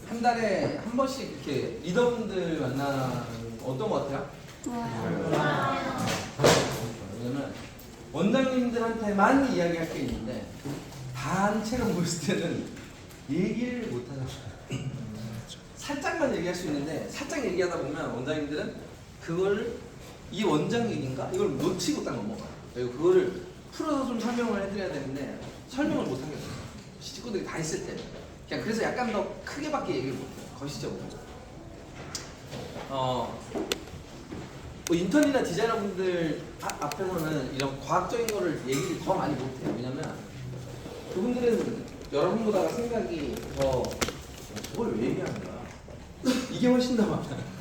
한 달에 한 번씩 이렇게 리더분들 만나는 어떤 것 같아요? 왜냐면 원장님들한테만 이야기할 게 있는데 단체로 모였을 때는 얘기를 못 하잖아요. 살짝만 얘기할 수 있는데 살짝 얘기하다 보면 원장님들은 그걸 이 원장 얘기인가? 이걸 놓치고 딱 넘어가요. 그리고 그거를 풀어서 좀 설명을 해드려야 되는데 설명을 못 하겠어요. 식구들이 다 있을 때. 그냥 그래서 약간 더 크게밖에 얘기를 못 해요. 거시적으로. 뭐 인턴이나 디자이너분들 앞에서는 이런 과학적인 거를 얘기를 더 많이 못 해요. 왜냐면 그분들은 여러분보다 생각이 더 저걸 왜 얘기하는 거야? 이게 훨씬 더 많아요.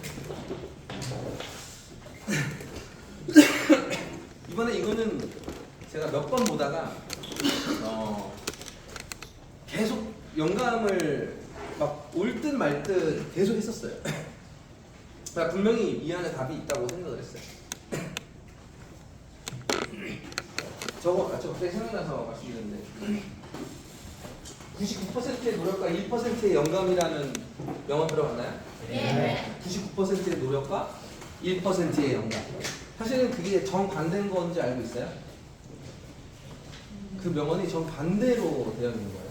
이번에 이거는 제가 몇 번 보다가 계속 영감을 막 올 듯 말 듯 계속 했었어요. 그러니까 분명히 이 안에 답이 있다고 생각을 했어요. 저거 갑자기 생각나서 말씀드렸는데 99%의 노력과 1%의 영감이라는 명언 들어봤나요? 네. 99%의 노력과 1%의 영감. 사실은 그게 정반대인 건지 알고 있어요? 그 명언이 정반대로 되어 있는 거예요.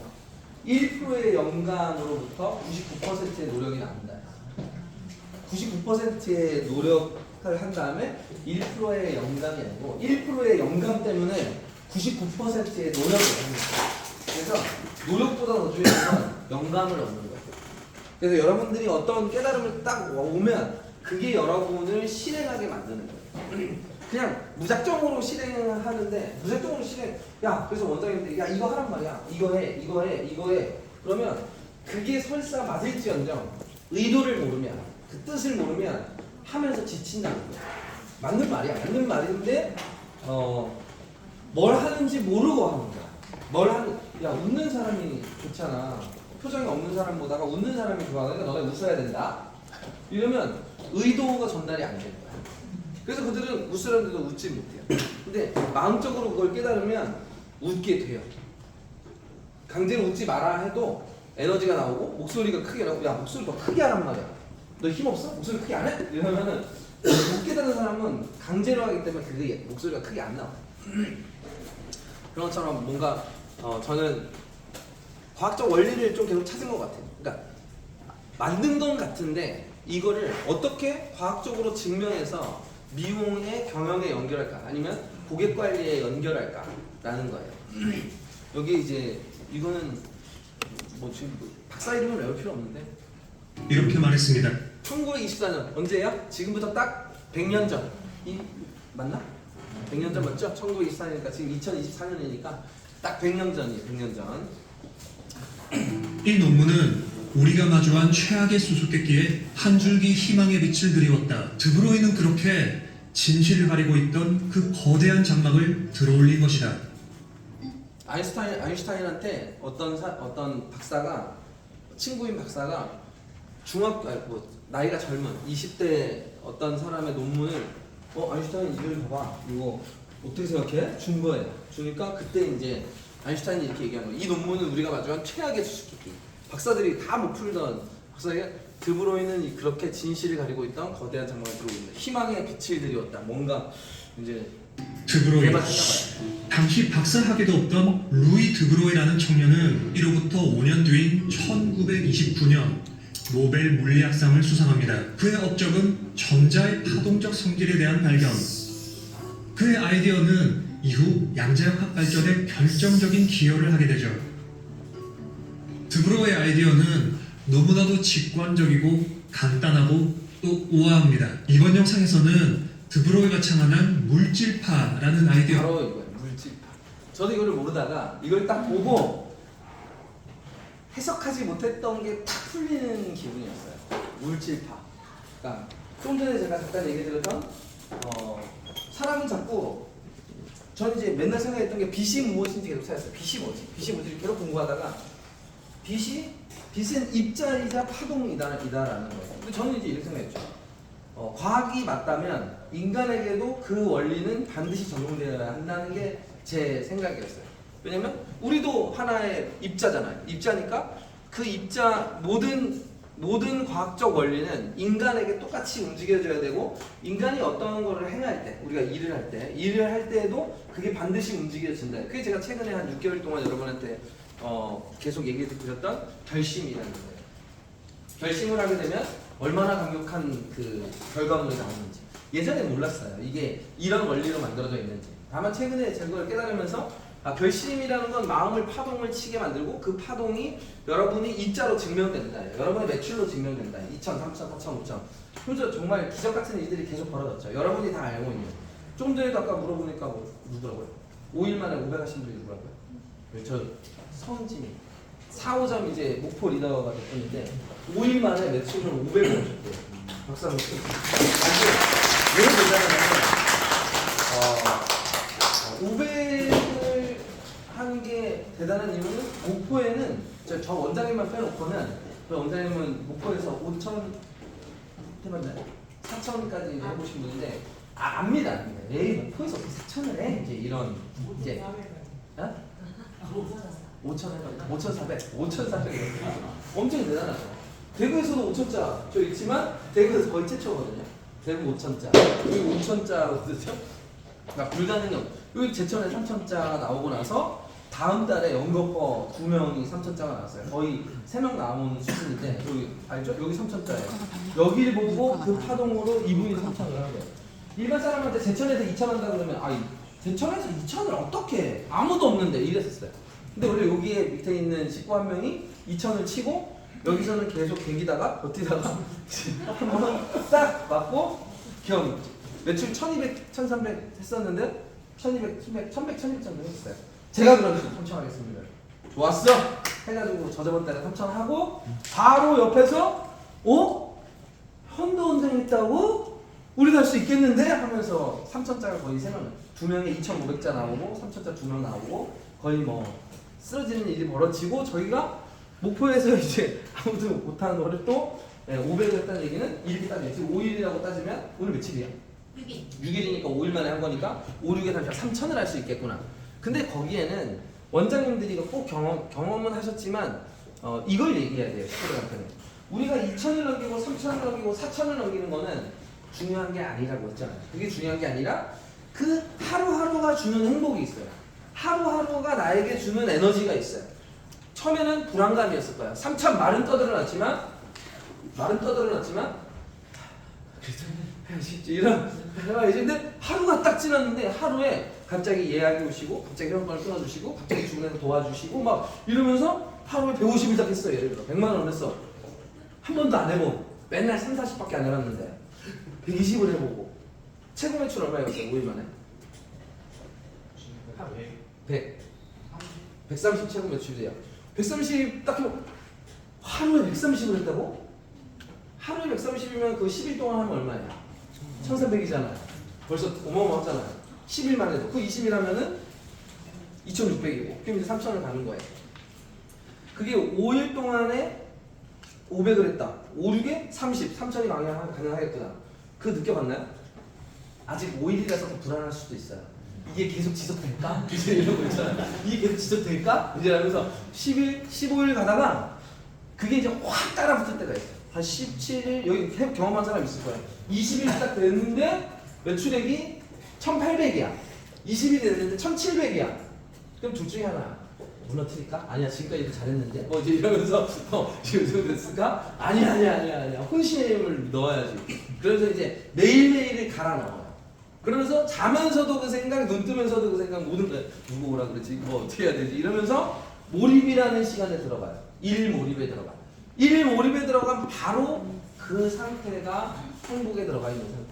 1%의 영감으로부터 99%의 노력이 나온다. 99%의 노력을 한 다음에 1%의 영감이 아니고 1%의 영감 때문에 99%의 노력을 합니다. 그래서 노력보다 더 중요한 건 영감을 얻는 거예요. 그래서 여러분들이 어떤 깨달음을 딱 오면 그게 여러분을 실행하게 만드는 거예요. 그냥 무작정으로 실행하는데 무작정으로 야 그래서 원장님들이 야 이거 하란 말이야. 이거 해. 그러면 그게 설사 맞을지언정 의도를 모르면 그 뜻을 모르면 하면서 지친다는 거예요. 맞는 말이야. 맞는 말인데 뭘 하는지 모르고 하는 거야. 야 웃는 사람이 좋잖아. 표정이 없는 사람보다가 웃는 사람이 좋아. 그러니까 너네 웃어야 된다. 이러면 의도가 전달이 안 되는 거야. 그래서 그들은 웃으려는데도 웃지 못해요. 근데 마음적으로 그걸 깨달으면 웃게 돼요. 강제로 웃지 마라 해도 에너지가 나오고 목소리가 크게 나오고 야 목소리 더 크게 하란 말이야. 너 힘없어? 목소리 크게 안 해? 이러면은 못 깨닫는 사람은 강제로 하기 때문에 그게 목소리가 크게 안 나와요. 그런 것처럼 뭔가 저는 과학적 원리를 좀 계속 찾은 것 같아요. 그러니까 만든 건 같은데 이거를 어떻게 과학적으로 증명해서 미용의 경영에 연결할까 아니면 고객 관리에 연결할까라는 거예요. 여기 이제 이거는 뭐 지금 박사 이름을 외울 필요 없는데 이렇게 말했습니다. 1924년 언제예요? 지금부터 딱 100년 전. 맞나? 100년 전 맞죠? 1924년이니까 지금 2024년이니까 딱 100년 전이에요. 100년 전. 이 논문은 우리가 마주한 최악의 수수께끼에 한 줄기 희망의 빛을 드리웠다. 드브로이는 그렇게 진실을 가리고 있던 그 거대한 장막을 들어올린 것이다. 아인슈타인한테 어떤 박사가 친구인 박사가 나이가 젊은 20대 어떤 사람의 논문을 아인슈타인 이걸 봐봐 이거 어떻게 생각해? 준 거예요. 주니까 그때 이제 아인슈타인이 이렇게 얘기한 거예요. 이 논문은 우리가 마주한 최악의 수수께끼. 박사들이 다 못 풀던 박사가 드브로이는 그렇게 진실을 가리고 있던 거대한 장막을 들어오는데 희망의 빛을 드리웠다. 뭔가 이제 드브로이. 개발했나 봐요. 당시 박사학위도 없던 루이 드브로이라는 청년은 이로부터 5년 뒤인 1929년 노벨 물리학상을 수상합니다. 그의 업적은 전자의 파동적 성질에 대한 발견. 그의 아이디어는 이후 양자역학 발전에 결정적인 기여를 하게 되죠. 드브로이의 아이디어는 너무나도 직관적이고 간단하고 또 우아합니다. 이번 영상에서는 드브로이가 창안한 물질파라는 아이디어. 바로 이거예요. 물질파. 저도 이거를 모르다가 이걸 딱 보고 해석하지 못했던 게 탁 풀리는 기분이었어요. 물질파. 그러니까 좀 전에 제가 잠깐 얘기 드렸던 사람은 자꾸 저는 이제 맨날 생각했던 게 빛이 무엇인지 계속 찾았어요. 빛이 뭐지? 빛이 뭐지? 계속 공부하다가 빛은 입자이자 파동이다라는 거예요. 근데 저는 이제 이렇게 생각했죠. 과학이 맞다면 인간에게도 그 원리는 반드시 적용되어야 한다는 게 제 생각이었어요. 왜냐면 우리도 하나의 입자잖아요. 입자니까 그 입자 모든 과학적 원리는 인간에게 똑같이 움직여줘야 되고 인간이 어떤 거를 행할 때 우리가 일을 할 때에도 그게 반드시 움직여진다. 그게 제가 최근에 한 6개월 동안 여러분한테 계속 얘기 드렸던 결심이라는 거예요. 결심을 하게 되면 얼마나 강력한 그 결과물이 나오는지 예전에 몰랐어요. 이게 이런 원리로 만들어져 있는지. 다만 최근에 제가 그걸 깨달으면서 결심이라는 건 마음을 파동을 치게 만들고 그 파동이 여러분이 입자로 증명된다. 여러분의 매출로 증명된다. 2천, 3천, 4천, 5천. 그래서 정말 기적 같은 일들이 계속 벌어졌죠. 여러분이 다 알고 있는. 좀 전에도 아까 물어보니까 누구라고요? 5일 만에 500 하신 분이 누구라고요? 저 서은진이 4, 5점 이제 목포 리더가 됐는데 5일 만에 매출을 500을 하셨대요. 박수 한번 쳐주세요. 예를 들자면 500을 하는 게 대단한 이유는 목포에는 저 원장님만 빼놓고는 그 원장님은 목포에서 5천 해봤나요? 4천까지 해보신 분인데 압니다. 에이 목포에서 4천을 해? 이제 이런 이제 5,400 엄청 대단하죠. 대구에서도 5천자 저 있지만 대구에서 거의 최초거든요. 대구 5천자 여기 5천자거든요. 그러니까 불가능이 없. 여기 제천에 3천자가 나오고 나서 다음 달에 연거퍼 2명이 3천자가 나왔어요. 거의 3명 나오는 수준인데 여기 알죠? 여기 3천자예요. 여기를 보고 그 파동으로 이분이 3천을 하는 거예요. 일반 사람한테 제천에서 2천 한다 그러면 제천에서 2천을 어떻게 해? 아무도 없는데 이랬었어요. 근데 원래 여기에 밑에 있는 식구 한 명이 2천을 치고 여기서는 계속 개기다가 버티다가 한번 딱 맞고 기억 매출 1200, 1300 했었는데 1200, 1100 정도 했어요. 제가 그럼 3천 하겠습니다. 좋았어! 해가지고 저번 달에 3천 하고 바로 옆에서 현도 원장 있다고? 우리도 할 수 있겠는데? 하면서 3천자가 거의 3명 2명에 2,500자 나오고 3천자 2명 나오고 거의 뭐 쓰러지는 일이 벌어지고 저희가 목포에서 이제 아무도 못하는 거를 또 500을 했다는 얘기는 이렇게 따지면 지금 5일이라고 따지면 오늘 며칠이야? 6일. 6일이니까 5일 만에 한 거니까 5, 6에 3천을 할 수 있겠구나. 근데 거기에는 원장님들이 꼭 경험은 하셨지만 이걸 얘기해야 돼요. 스토리한테는. 우리가 2천을 넘기고 3천을 넘기고 4천을 넘기는 거는 중요한 게 아니라고 했잖아요. 그게 중요한 게 아니라 그 하루하루가 주는 행복이 있어요. 하루하루가 나에게 주는 에너지가 있어요. 처음에는 불안감이었을 거야. 3천 말은 떠들어놨지만 이런 해봐야지. 근데 하루가 딱 지났는데 하루에 갑자기 예약이 오시고 갑자기 회원권을 끊어주시고 갑자기 주문해서 도와주시고 막 이러면서 하루에 150일 딱 했어요. 예를 들어 100만 원 했어. 한 번도 안 해보고 맨날 3, 40밖에 안 해봤는데 120을 해보고 최고 매출 얼마였어요? 5일 만에? 130 최고 매출이에요. 130 딱 해보 하루에 130을 했다고? 하루에 130이면 그 10일 동안 하면 얼마예요? 1300이잖아요. 벌써 어마어마하잖아요. 10일만 해도 그 20일 하면은 2600이고 그럼 이제 3000을 가는 거예요. 그게 5일 동안에 500을 했다. 5, 6에 30, 3000이 가능하겠구나. 그거 느껴봤나요? 아직 5일이라서 더 불안할 수도 있어요. 이게 계속 지속될까? 이제 이런 거 있잖아요. 이게 계속 지속될까? 이제 하면서 10일, 15일 가다가 그게 이제 확 따라붙을 때가 있어요. 한 17일, 여기 경험한 사람 있을 거예요. 20일 딱 됐는데 매출액이 1800이야. 20일이 됐는데 1700이야. 그럼 둘 중에 하나야. 무너뜨릴까? 아니야, 지금까지도 잘했는데? 이제 이러면서 지금 됐을까? 아니야. 혼신의 넣어야지. 그래서 이제 매일매일을 갈아 넣어요. 그러면서 자면서도 그 생각, 눈 뜨면서도 그 생각, 모든 거 누구 오라 그러지? 뭐 어떻게 해야 되지? 이러면서 몰입이라는 시간에 들어가요. 일 몰입에 들어가. 일 몰입에 들어가면 바로 그 상태가 행복에 들어가 있는 상태.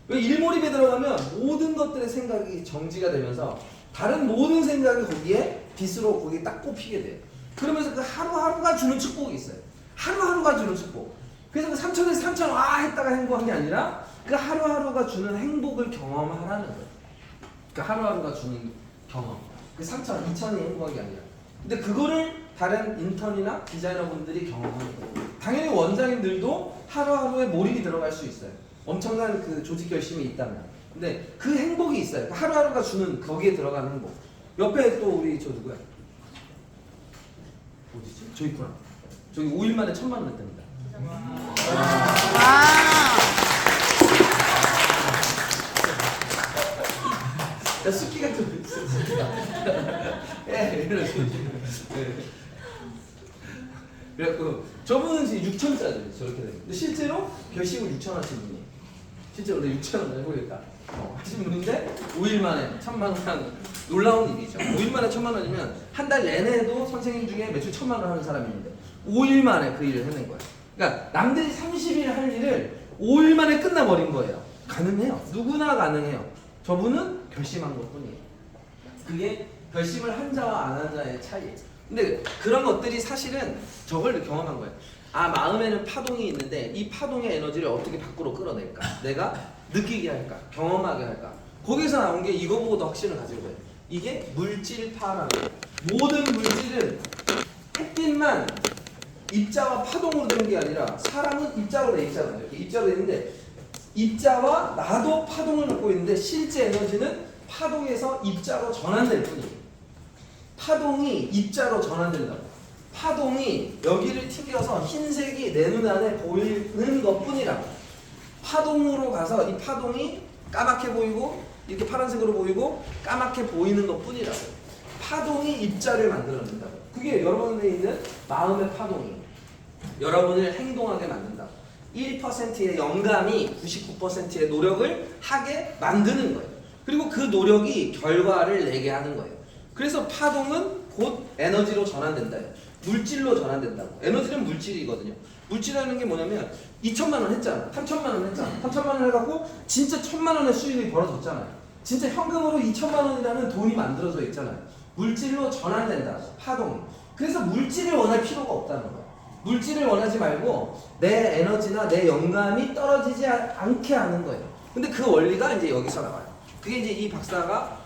왜 일 몰입에 들어가면 모든 것들의 생각이 정지가 되면서 다른 모든 생각이 거기에 빛으로 거기에 딱 꼽히게 돼요. 그러면서 그 하루하루가 주는 축복이 있어요. 하루하루가 주는 축복. 그래서 그 3천에서 3천 했다가 행복한 게 아니라 그 하루하루가 주는 행복을 경험하라는 거예요. 그 하루하루가 주는 경험. 그 3천, 2천이 행복한 게 아니라. 근데 그거를 다른 인턴이나 디자이너분들이 경험하는 거예요. 당연히 원장님들도 하루하루에 몰입이 들어갈 수 있어요. 엄청난 그 조직 결심이 있다면. 근데 그 행복이 있어요. 그 하루하루가 주는 거기에 들어가는 행복. 옆에 또 우리 저 누구야? 어디지? 저 있구나. 저기 5일 만에 1,000만 원 냈답니다. 야, 습기가 좀 있어. 예, 이러지. 그래갖고 저분은 지금 6천짜리 저렇게 돼요. 근데 실제로 결심을 6천 하신 분이 실제로 6천 원 해보겠다 하신 분인데 5일 만에 1,000만 원 놀라운 일이죠. 5일 만에 1,000만 원이면 한 달 내내도 선생님 중에 매출 1,000만 원 하는 사람이 있는데 5일 만에 그 일을 해낸 거예요. 그러니까 남들이 30일 할 일을 5일 만에 끝나버린 거예요. 가능해요. 누구나 가능해요. 저분은 결심한 것뿐이에요. 그게 결심을 한 자와 안 한 자의 차이예요. 근데 그런 것들이 사실은 저걸 경험한 거예요. 아, 마음에는 파동이 있는데 이 파동의 에너지를 어떻게 밖으로 끌어낼까? 내가 느끼게 할까? 경험하게 할까? 거기서 나온 게 이거 보고 더 확신을 가진 거예요. 이게 물질파라는 거예요. 모든 물질은 햇빛만 입자와 파동으로 되는 게 아니라 사람은 입자로 돼 있잖아요. 이렇게 입자로 돼 있는데 입자와 나도 파동을 갖고 있는데 실제 에너지는 파동에서 입자로 전환될 뿐이에요. 파동이 입자로 전환된다고. 파동이 여기를 튕겨서 흰색이 내 눈 안에 보이는 것뿐이라고. 파동으로 가서 이 파동이 까맣게 보이고 이렇게 파란색으로 보이고 까맣게 보이는 것뿐이라고. 파동이 입자를 만들어낸다고. 그게 여러분에 있는 마음의 파동이 여러분을 행동하게 만든다고. 1%의 영감이 99%의 노력을 하게 만드는 거예요. 그리고 그 노력이 결과를 내게 하는 거예요. 그래서 파동은 곧 에너지로 전환된다. 물질로 전환된다고. 에너지는 물질이거든요. 물질이라는 게 뭐냐면 2천만 원 했잖아. 3천만 원 했잖아. 3천만 원 해갖고 진짜 1,000만 원의 수익이 벌어졌잖아요. 진짜 현금으로 2천만 원이라는 돈이 만들어져 있잖아요. 물질로 전환된다. 파동이. 그래서 물질을 원할 필요가 없다는 거예요. 물질을 원하지 말고 내 에너지나 내 영감이 떨어지지 않게 하는 거예요. 근데 그 원리가 이제 여기서 나와요. 그게 이제 이 박사가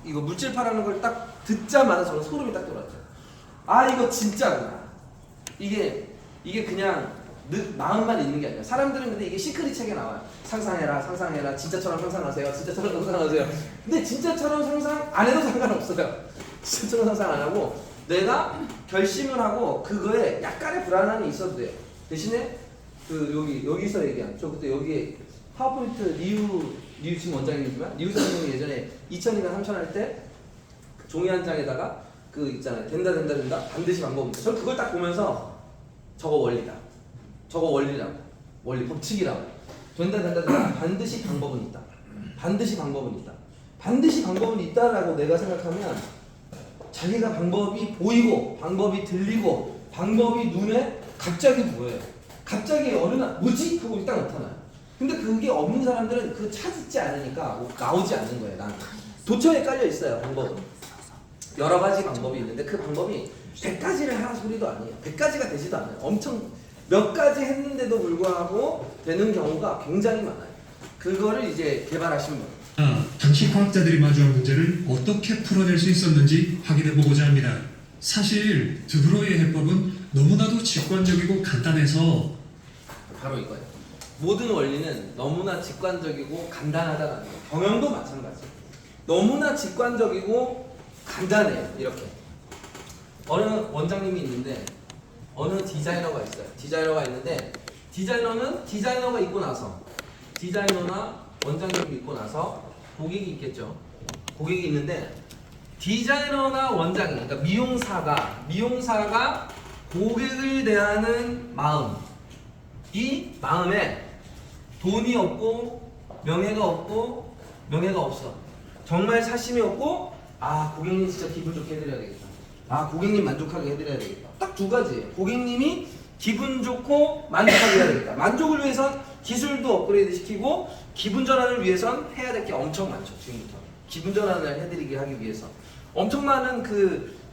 이거 물질파라는 걸 딱 듣자마자 저는 소름이 딱 돋았죠. 아, 이거 진짜구나. 이게 그냥 마음만 있는 게 아니라 사람들은 근데 이게 시크릿 책에 나와요. 상상해라, 상상해라, 진짜처럼 상상하세요, 진짜처럼 상상하세요. 근데 진짜처럼 상상 안 해도 상관없어요. 진짜처럼 상상 안 하고 내가 결심을 하고 그거에 약간의 불안함이 있어도 돼요. 대신에 그 여기서 얘기한 저 그때 여기에 파워포인트 리우 지금 원장님이지만 리우 선생님이 예전에 2000이나 3000 할 때 종이 한 장에다가 그 있잖아요. 된다 반드시 방법입니다. 저 그걸 딱 보면서 저거 원리다. 저거 원리라고. 원리 법칙이라고. 된다 반드시 방법은 있다. 반드시 방법은 있다. 반드시 방법은 있다라고 내가 생각하면 자기가 방법이 보이고 방법이 들리고 방법이 눈에 갑자기 보여요. 갑자기 어느 날 뭐지? 하고 딱 나타나요. 근데 그게 없는 사람들은 그 찾지 않으니까 나오지 않는 거예요. 난 도처에 깔려 있어요. 방법은 여러 가지 방법이 있는데 그 방법이 100가지를 하라 소리도 아니에요. 100가지가 되지도 않아요. 엄청 몇 가지 했는데도 불구하고 되는 경우가 굉장히 많아요. 그거를 이제 개발하신 분. 당시 과학자들이 마주한 문제를 어떻게 풀어낼 수 있었는지 확인해보고자 합니다. 사실 드브로이의 해법은 너무나도 직관적이고 간단해서 바로 이거예요. 모든 원리는 너무나 직관적이고 간단하다는 거예요. 경영도 마찬가지. 너무나 직관적이고 간단해요. 이렇게 어느 원장님이 있는데 어느 디자이너가 있어요. 디자이너가 있는데 디자이너는 디자이너가 있고 나서 디자이너나 원장님이 있고 나서 고객이 있겠죠. 고객이 있는데 디자이너나 원장이 그러니까 미용사가 고객을 대하는 마음, 이 마음에 돈이 없고 명예가 없어. 정말 사심이 없고 아, 고객님 진짜 기분 좋게 해드려야 되겠다. 아, 고객님 만족하게 해드려야 되겠다. 딱 두 가지예요. 고객님이 기분 좋고 만족하게 해야 되겠다. 만족을 위해선 기술도 업그레이드 시키고 기분 전환을 위해선 해야 될 게 엄청 많죠. 지금부터 기분 전환을 해드리게 하기 위해서 엄청 많은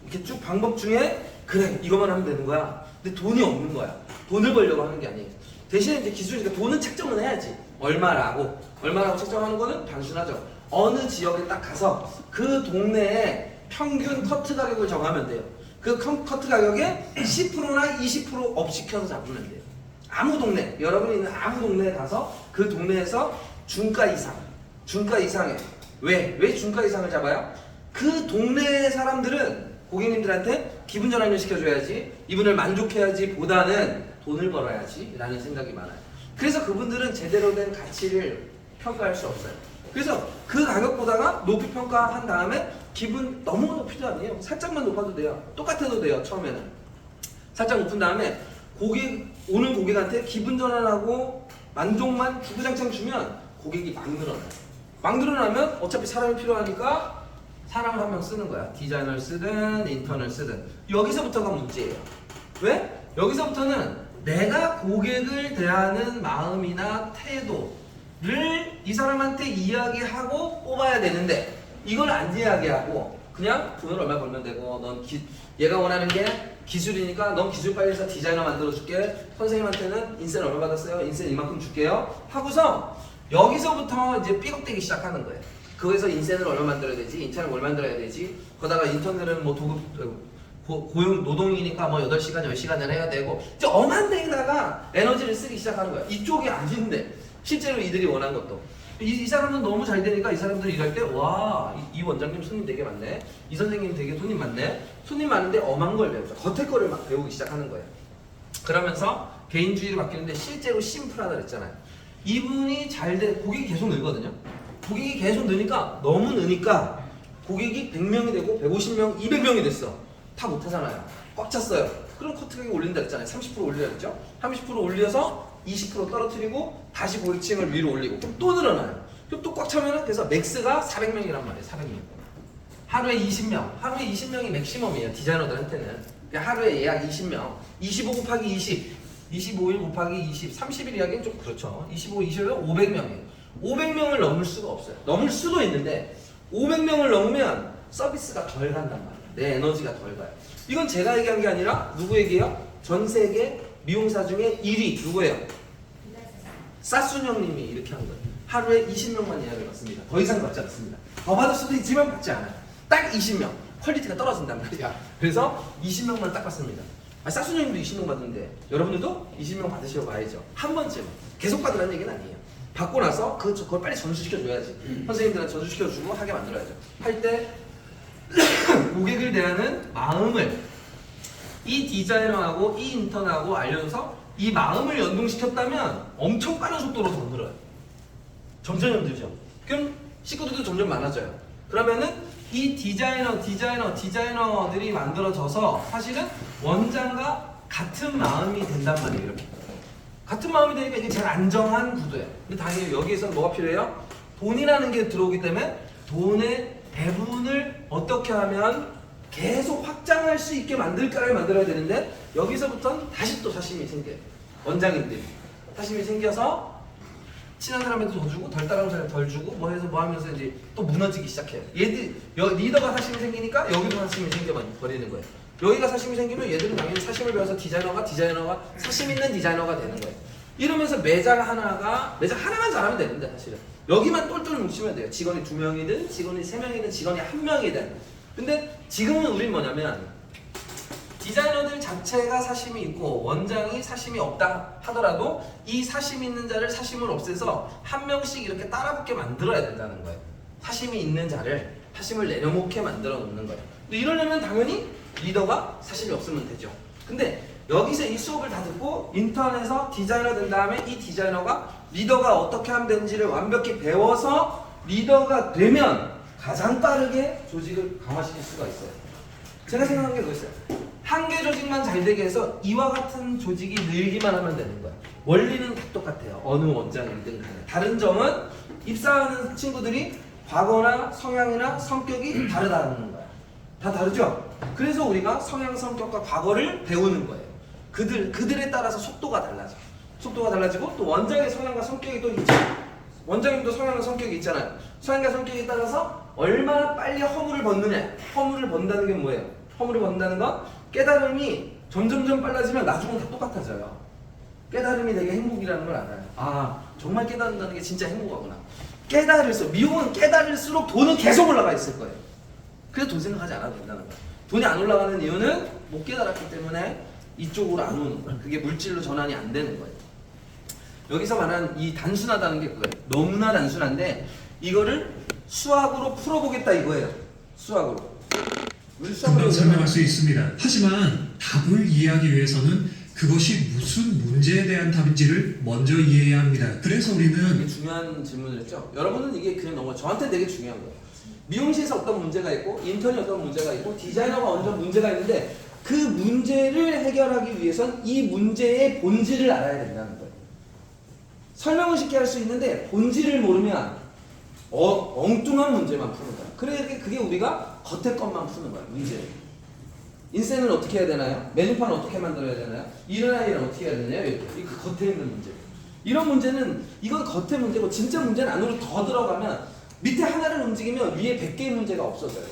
이렇게 쭉 방법 중에 그래 이것만 하면 되는 거야. 근데 돈이 없는 거야. 돈을 벌려고 하는 게 아니에요. 대신에 이제 기술이니까 돈은 책정은 해야지. 얼마라고 책정하는 거는 단순하죠. 어느 지역에 딱 가서 그 동네에 평균 커트 가격을 정하면 돼요. 그 커트 가격에 10%나 20% 업시켜서 잡으면 돼요. 아무 동네, 여러분이 있는 아무 동네에 가서 그 동네에서 중가 이상에 왜 중가 이상을 잡아요? 그 동네 사람들은 고객님들한테 기분 전환을 시켜줘야지, 이분을 만족해야지 보다는 돈을 벌어야지 라는 생각이 많아요. 그래서 그분들은 제대로 된 가치를 평가할 수 없어요. 그래서 그 가격보다가 높이 평가한 다음에 기분 너무 높이도 아니에요. 살짝만 높아도 돼요. 똑같아도 돼요. 처음에는 살짝 높은 다음에 오는 고객한테 기분 전환하고 만족만 주구장창 주면 고객이 막 늘어나요. 막 늘어나면 어차피 사람이 필요하니까 사람을 한 명 쓰는 거야. 디자이너를 쓰든 인턴을 쓰든. 여기서부터가 문제예요. 왜? 여기서부터는 내가 고객을 대하는 마음이나 태도를 이 사람한테 이야기하고 뽑아야 되는데, 이걸 안 이야기하고 그냥 돈을 얼마 벌면 되고, 얘가 원하는 게 기술이니까 넌 기술 빨리 해서 디자이너 만들어줄게, 선생님한테는 인센 얼마 받았어요? 인센 이만큼 줄게요 하고서 여기서부터 이제 삐걱대기 시작하는 거예요. 거기서 인센을 얼마 만들어야 되지, 인턴을 뭘 만들어야 되지, 거다가 인턴들은 뭐 고용 노동이니까 뭐 8시간 10시간을 해야 되고, 이제 엄한 데에다가 에너지를 쓰기 시작하는 거야. 이쪽이 아닌데 실제로 이들이 원한 것도. 이 사람은 너무 잘 되니까 이 사람들이 일할 때 와, 이 원장님 손님 되게 많네, 이 선생님 되게 손님 많네, 손님 많은데 엄한 걸 배우죠. 겉에 거를 막 배우기 시작하는 거예요. 그러면서 개인주의로 바뀌는데 실제로 심플하다 그랬잖아요. 이분이 고객이 계속 늘거든요. 고객이 계속 느니까, 너무 느니까 고객이 100명이 되고 150명, 200명이 됐어. 다 못하잖아요. 꽉 찼어요. 그럼 커트 가격 올린다 했잖아요. 30% 올리라 했죠. 30% 올려서 20% 떨어뜨리고 다시 고객층을 위로 올리고, 그럼 또 늘어나요. 그럼 또 꽉 차면은, 그래서 맥스가 400명이란 말이에요. 400명. 하루에 20명. 하루에 20명이 맥시멈이에요. 디자이너들한테는. 그러니까 하루에 예약 20명. 25 곱하기 20. 25일 곱하기 20. 30일 이야기는 좀 그렇죠. 25, 20일 500명이에요. 500명을 넘을 수가 없어요. 넘을 수도 있는데 500명을 넘으면 서비스가 덜 간단 말이에요. 내 에너지가 덜 가요. 이건 제가 얘기한 게 아니라 누구 얘기예요? 전 세계 미용사 중에 1위 누구예요? 사순 형님이 이렇게 한 거예요. 하루에 20명만 예약을 받습니다. 더 이상 받지 않습니다. 더 받을 수도 있지만 받지 않아요. 딱 20명. 퀄리티가 떨어진단 말이야. 그래서 20명만 딱 받습니다. 사순 형님도 20명 받는데 여러분들도 20명 받으시러 가야죠. 한 번쯤. 계속 받으라는 얘기는 아니에요. 받고 나서 그걸 빨리 전수시켜줘야지. 선생님들은 전수시켜주고 하게 만들어야죠. 할 때 고객을 대하는 마음을 이 디자이너하고 이 인턴하고 알려줘서 이 마음을 연동시켰다면 엄청 빠른 속도로 더 늘어요. 점점 힘들죠. 그럼 식구들도 점점 많아져요. 그러면은 이 디자이너들이 만들어져서 사실은 원장과 같은 마음이 된단 말이에요. 이렇게 같은 마음이 되니까 이게 제일 안정한 구도예요. 근데 당연히 여기에서는 뭐가 필요해요? 돈이라는 게 들어오기 때문에 돈의 배분을 어떻게 하면 계속 확장할 수 있게 만들까를 만들어야 되는데, 여기서부터는 다시 또 사심이 생겨요. 원장님들이 사심이 생겨서 친한 사람한테 더 주고 덜 따라온 사람한테 덜 주고 뭐 해서 뭐 하면서 이제 또 무너지기 시작해요. 리더가 사심이 생기니까 여기도 사심이 생겨버리는 거예요. 여기가 사심이 생기면 얘들은 당연히 사심을 배워서 디자이너가 사심 있는 디자이너가 되는 거예요. 이러면서 매장 하나만 잘하면 되는데, 사실은 여기만 똘똘 뭉치면 돼요. 직원이 2명이든 직원이 3명이든 직원이 1명이든. 근데 지금은 우린 뭐냐면 디자이너들 자체가 사심이 있고 원장이 사심이 없다 하더라도 이 사심 있는 자를 사심을 없애서 한 명씩 이렇게 따라붙게 만들어야 된다는 거예요. 사심이 있는 자를 사심을 내려놓게 만들어 놓는 거예요. 근데 이러려면 당연히 리더가 사심이 없으면 되죠. 근데 여기서 이 수업을 다 듣고 인턴에서 디자이너 된 다음에 이 디자이너가 리더가 어떻게 하면 되는지를 완벽히 배워서 리더가 되면 가장 빠르게 조직을 강화시킬 수가 있어요. 제가 생각한 게 그거였어요. 한 개 조직만 잘 되게 해서 이와 같은 조직이 늘기만 하면 되는 거야. 원리는 다 똑같아요. 어느 원장이든 간에. 다른 점은 입사하는 친구들이 과거나 성향이나 성격이 다르다는 거야. 다 다르죠? 그래서 우리가 성향, 성격과 과거를 배우는 거예요. 그들에 따라서 속도가 달라져. 속도가 달라지고 또 원장의 성향과 성격이 또 있죠. 원장님도 성향과 성격이 있잖아요. 성향과 성격에 따라서 얼마나 빨리 허물을 벗느냐. 허물을 번다는 게 뭐예요? 허물을 번다는 건 깨달음이 점점점 빨라지면 나중은 다 똑같아져요. 깨달음이 되게 행복이라는 걸 알아요. 아, 정말 깨닫는다는 게 진짜 행복하구나. 미용은 깨달을수록 돈은 계속 올라가 있을 거예요. 그래서 돈 생각하지 않아도 된다는 거예요. 돈이 안 올라가는 이유는 못 깨달았기 때문에 이쪽으로 안 오는 거예요. 그게 물질로 전환이 안 되는 거예요. 여기서 말하는 이 단순하다는 게 그거예요. 너무나 단순한데 이거를 수학으로 풀어보겠다 이거예요. 수학으로. 우리 수학으로 금방 설명할 수 있습니다. 하지만 답을 이해하기 위해서는 그것이 무슨 문제에 대한 답인지를 먼저 이해해야 합니다. 그래서 우리는 되게 중요한 질문을 했죠. 여러분은 이게 그냥 너무 저한테 되게 중요한 거예요. 미용실에서 어떤 문제가 있고 인턴이 어떤 문제가 있고 디자이너가 어떤 문제가 있는데 그 문제를 해결하기 위해선 이 문제의 본질을 알아야 된다는 거예요. 설명을 쉽게 할 수 있는데 본질을 모르면 엉뚱한 문제만 푸는 거야. 그게 우리가 겉에 것만 푸는 거야. 문제를. 인쇄는 어떻게 해야 되나요? 메뉴판 어떻게 만들어야 되나요? 이런 아이를 어떻게 해야 되나요? 이렇게 그 겉에 있는 문제. 이런 문제는 이건 겉에 문제고 진짜 문제는 안으로 더 들어가면 밑에 하나를 움직이면 위에 100개의 문제가 없어져요.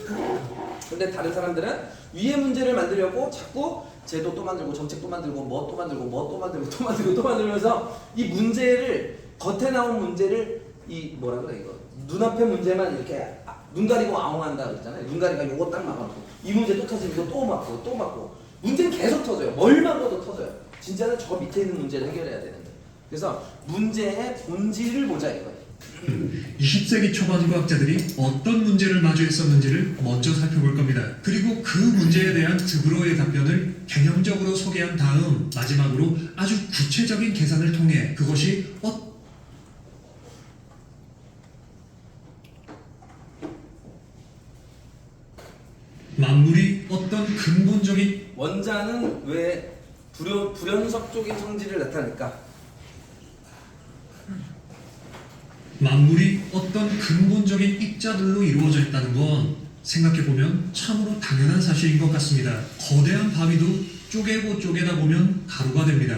근데 다른 사람들은 위에 문제를 만들려고 자꾸 제도 또 만들고 정책 또 만들고 뭐 또 만들고 뭐 또 만들고 또 만들고 또 만들면서 이 문제를 겉에 나온 문제를 이 뭐라 그래 이거 눈앞의 문제만 이렇게 눈 가리고 아웅한다 그랬잖아요. 눈 가리고 요거 딱 막아놓고 이 문제 또 터지면 이거 또 막고 또 막고 문제는 계속 터져요. 뭘 막아도 터져요. 진짜는 저 밑에 있는 문제를 해결해야 되는데 그래서 문제의 본질을 보자 이거예요. 20세기 초반 과학자들이 어떤 문제를 마주했었는지를 먼저 살펴볼 겁니다. 그리고 그 문제에 대한 드브로의 답변을 개념적으로 소개한 다음 마지막으로 아주 구체적인 계산을 통해 그것이 만물이 어떤 근본적인 원자는 왜 불연속적인 성질을 나타낼까? 만물이 어떤 근본적인 입자들로 이루어져 있다는 건 생각해보면 참으로 당연한 사실인 것 같습니다. 거대한 바위도 쪼개고 쪼개다 보면 가루가 됩니다.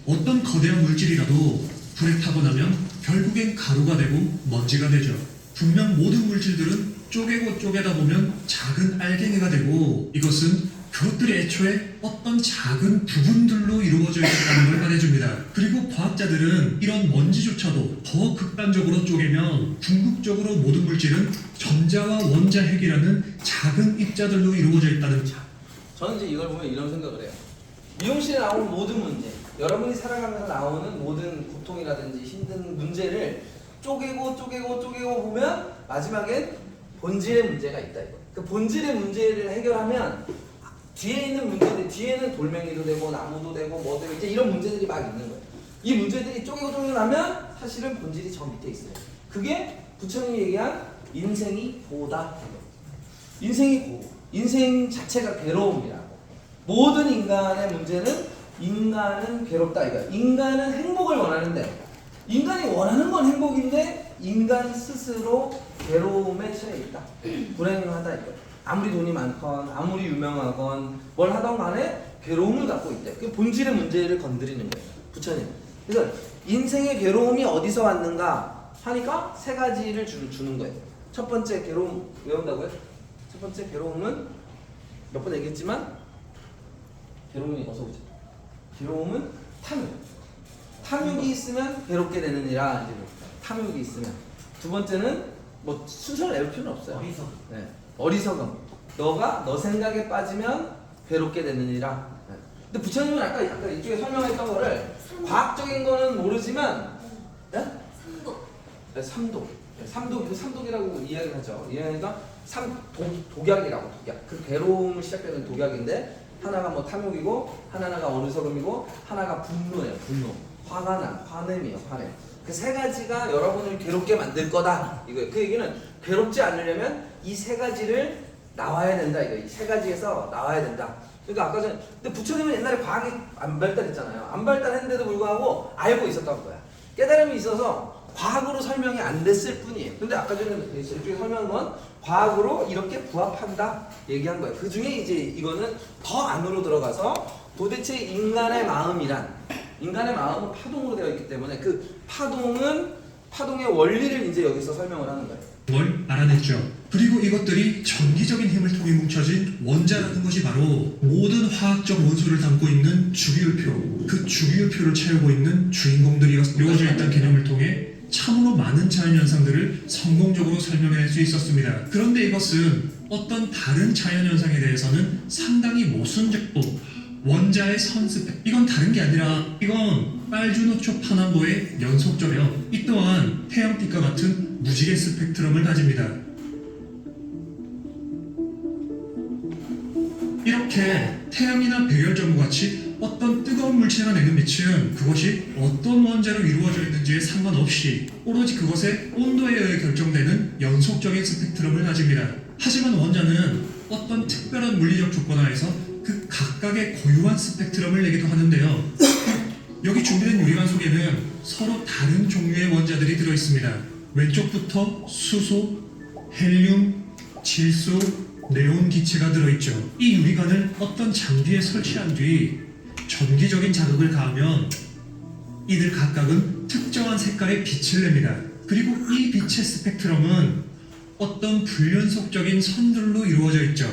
어떤 거대한 물질이라도 불에 타고 나면 결국엔 가루가 되고 먼지가 되죠. 분명 모든 물질들은 쪼개고 쪼개다 보면 작은 알갱이가 되고 이것은 그것들이 애초에 어떤 작은 부분들로 이루어져 있다는 걸 말해줍니다. 그리고 과학자들은 이런 먼지조차도 더 극단적으로 쪼개면 궁극적으로 모든 물질은 전자와 원자 핵이라는 작은 입자들로 이루어져 있다는 저는 이제 이걸 보면 이런 생각을 해요. 미용실에 나오는 모든 문제, 여러분이 살아가면서 나오는 모든 고통이라든지 힘든 문제를 쪼개고 보면 마지막엔 본질의 문제가 있다 이거. 그 본질의 문제를 해결하면 뒤에 있는 문제들, 뒤에는 돌멩이도 되고 나무도 되고 뭐 되고 이제 이런 문제들이 막 있는 거예요. 이 문제들이 쪼개고 나면 사실은 본질이 저 밑에 있어요. 그게 부처님이 얘기한 인생이 고다. 인생이 고. 인생 자체가 괴로움이라고. 모든 인간의 문제는 인간은 괴롭다 이거야. 인간은 행복을 원하는데 인간이 원하는 건 행복인데 인간 스스로 괴로움에 처해 있다. 불행하다 이거야. 아무리 돈이 많건 아무리 유명하건 뭘 하던 간에 괴로움을 갖고 있대. 그 본질의 문제를 건드리는 거예요. 부처님. 그래서 인생의 괴로움이 어디서 왔는가 하니까 세 가지를 주는 거예요. 첫 번째 괴로움 외운다고요? 첫 번째 괴로움은 몇 번 얘기했지만 괴로움이 어서 오죠. 괴로움은 탐욕. 탐욕이 있으면 괴롭게 되느니라. 이제 탐욕이 있으면. 두 번째는 뭐 순서를 외울 필요는 없어요. 어리석음. 네. 어리석음. 너가 너 생각에 빠지면 괴롭게 되느니라. 네. 근데 부처님은 아까 이쪽에 설명했던 거를 과학적인 거는 모르지만 네? 삼독. 네, 삼독. 네, 삼독이라고 이야기를 하죠. 이야기가 독약이라고 독약. 그 괴로움을 시작되는 독약인데 하나가 뭐 탐욕이고 하나가 어리석음이고 하나가 분노예요. 분노. 화가 나. 화냄이에요. 화냄. 그 세 가지가 여러분을 괴롭게 만들 거다. 이거예요. 그 얘기는 괴롭지 않으려면 이 세 가지를 나와야 된다. 이거 이 세 가지에서 나와야 된다. 그러니까 아까 전에 근데 부처님은 옛날에 과학이 안 발달했잖아요. 안 발달했는데도 불구하고 알고 있었던 거야. 깨달음이 있어서 과학으로 설명이 안 됐을 뿐이에요. 근데 아까 전에 이쪽에 설명한 건 과학으로 이렇게 부합한다 얘기한 거예요. 그 중에 이제 이거는 더 안으로 들어가서 도대체 인간의 마음이란 인간의 마음은 파동으로 되어 있기 때문에 그 파동의 원리를 이제 여기서 설명을 하는 거예요. 걸 알아냈죠. 그리고 이것들이 전기적인 힘을 통해 뭉쳐진 원자라는 것이 바로 모든 화학적 원소를 담고 있는 주기율표, 그 주기율표를 채우고 있는 주인공들이 이루어져 있다는 개념을 통해 참으로 많은 자연현상들을 성공적으로 설명해낼 수 있었습니다. 그런데 이것은 어떤 다른 자연현상에 대해서는 상당히 모순적도 원자의 선스펙 이건 다른 게 아니라 이건 빨주노초 파남보의 연속조명 이 또한 태양빛과 같은 무지개 스펙트럼을 가집니다. 이렇게 태양이나 백열전구 같이 어떤 뜨거운 물체가 내는 빛은 그것이 어떤 원자로 이루어져 있는지에 상관없이 오로지 그것의 온도에 의해 결정되는 연속적인 스펙트럼을 가집니다. 하지만 원자는 어떤 특별한 물리적 조건 하에서 그 각각의 고유한 스펙트럼을 내기도 하는데요. 여기 준비된 유리관 속에는 서로 다른 종류의 원자들이 들어있습니다. 왼쪽부터 수소, 헬륨, 질소, 네온 기체가 들어있죠. 이 유리관을 어떤 장비에 설치한 뒤 전기적인 자극을 가하면 이들 각각은 특정한 색깔의 빛을 냅니다. 그리고 이 빛의 스펙트럼은 어떤 불연속적인 선들로 이루어져 있죠.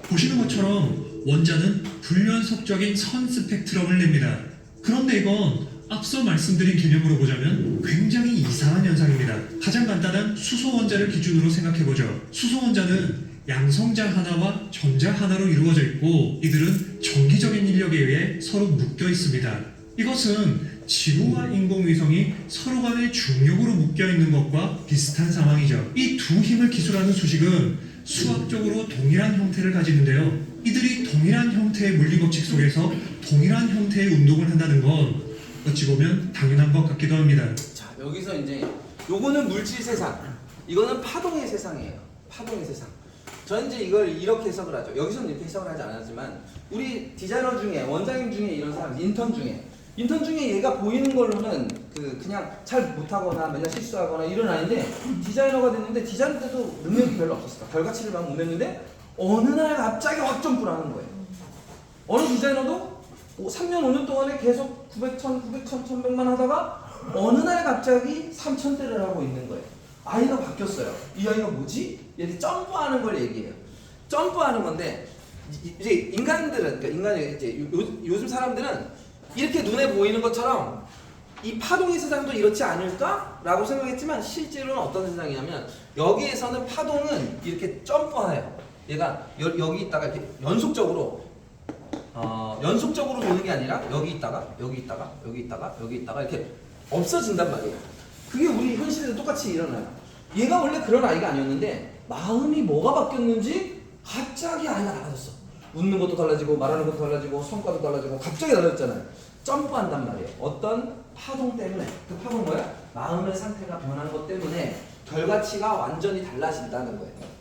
보시는 것처럼 원자는 불연속적인 선 스펙트럼을 냅니다. 그런데 이건 앞서 말씀드린 개념으로 보자면 굉장히 이상한 현상입니다. 가장 간단한 수소 원자를 기준으로 생각해보죠. 수소 원자는 양성자 하나와 전자 하나로 이루어져 있고 이들은 전기적인 인력에 의해 서로 묶여 있습니다. 이것은 지구와 인공위성이 서로 간의 중력으로 묶여 있는 것과 비슷한 상황이죠. 이 두 힘을 기술하는 수식은 수학적으로 동일한 형태를 가지는데요. 이들이 동일한 형태의 물리법칙 속에서 동일한 형태의 운동을 한다는 건 어찌 보면 당연한 것 같기도 합니다. 자, 여기서 이제 요거는 물질 세상, 이거는 파동의 세상이에요. 파동의 세상. 저는 이제 이걸 이렇게 해석을 하죠. 여기서는 이렇게 해석을 하지 않았지만 우리 디자이너 중에, 원장님 중에 이런 사람, 인턴 중에 얘가 보이는 걸로는 그냥 잘 못하거나 맨날 실수하거나 이런 아이인데 디자이너가 됐는데 디자이너 때도 능력이 별로 없었어. 결과치를 막 못 냈는데 어느 날 갑자기 확 점프를 하는 거예요. 어느 디자이너도 3년 5년 동안에 계속 900, 1000, 900, 1000, 1100만 하다가 어느 날 갑자기 3000대를 하고 있는 거예요. 아이가 바뀌었어요. 이 아이가 뭐지? 얘들이 점프하는 걸 얘기해요. 점프하는 건데 이제 인간들은, 그러니까 인간이 이제 요즘 사람들은 이렇게 눈에 보이는 것처럼 이 파동의 세상도 이렇지 않을까라고 생각했지만 실제로는 어떤 세상이냐면 여기에서는 파동은 이렇게 점프해요. 얘가 여기 있다가 이렇게 연속적으로 도는 게 아니라 여기 있다가 이렇게 없어진단 말이에요. 그게 우리 현실에도 똑같이 일어나요. 얘가 원래 그런 아이가 아니었는데 마음이 뭐가 바뀌었는지 갑자기 아이가 달라졌어. 웃는 것도 달라지고 말하는 것도 달라지고 성과도 달라지고 갑자기 달라졌잖아요. 점프한단 말이에요. 어떤 파동 때문에. 그 파동 뭐야? 마음의 상태가 변한 것 때문에 결과치가 완전히 달라진다는 거예요.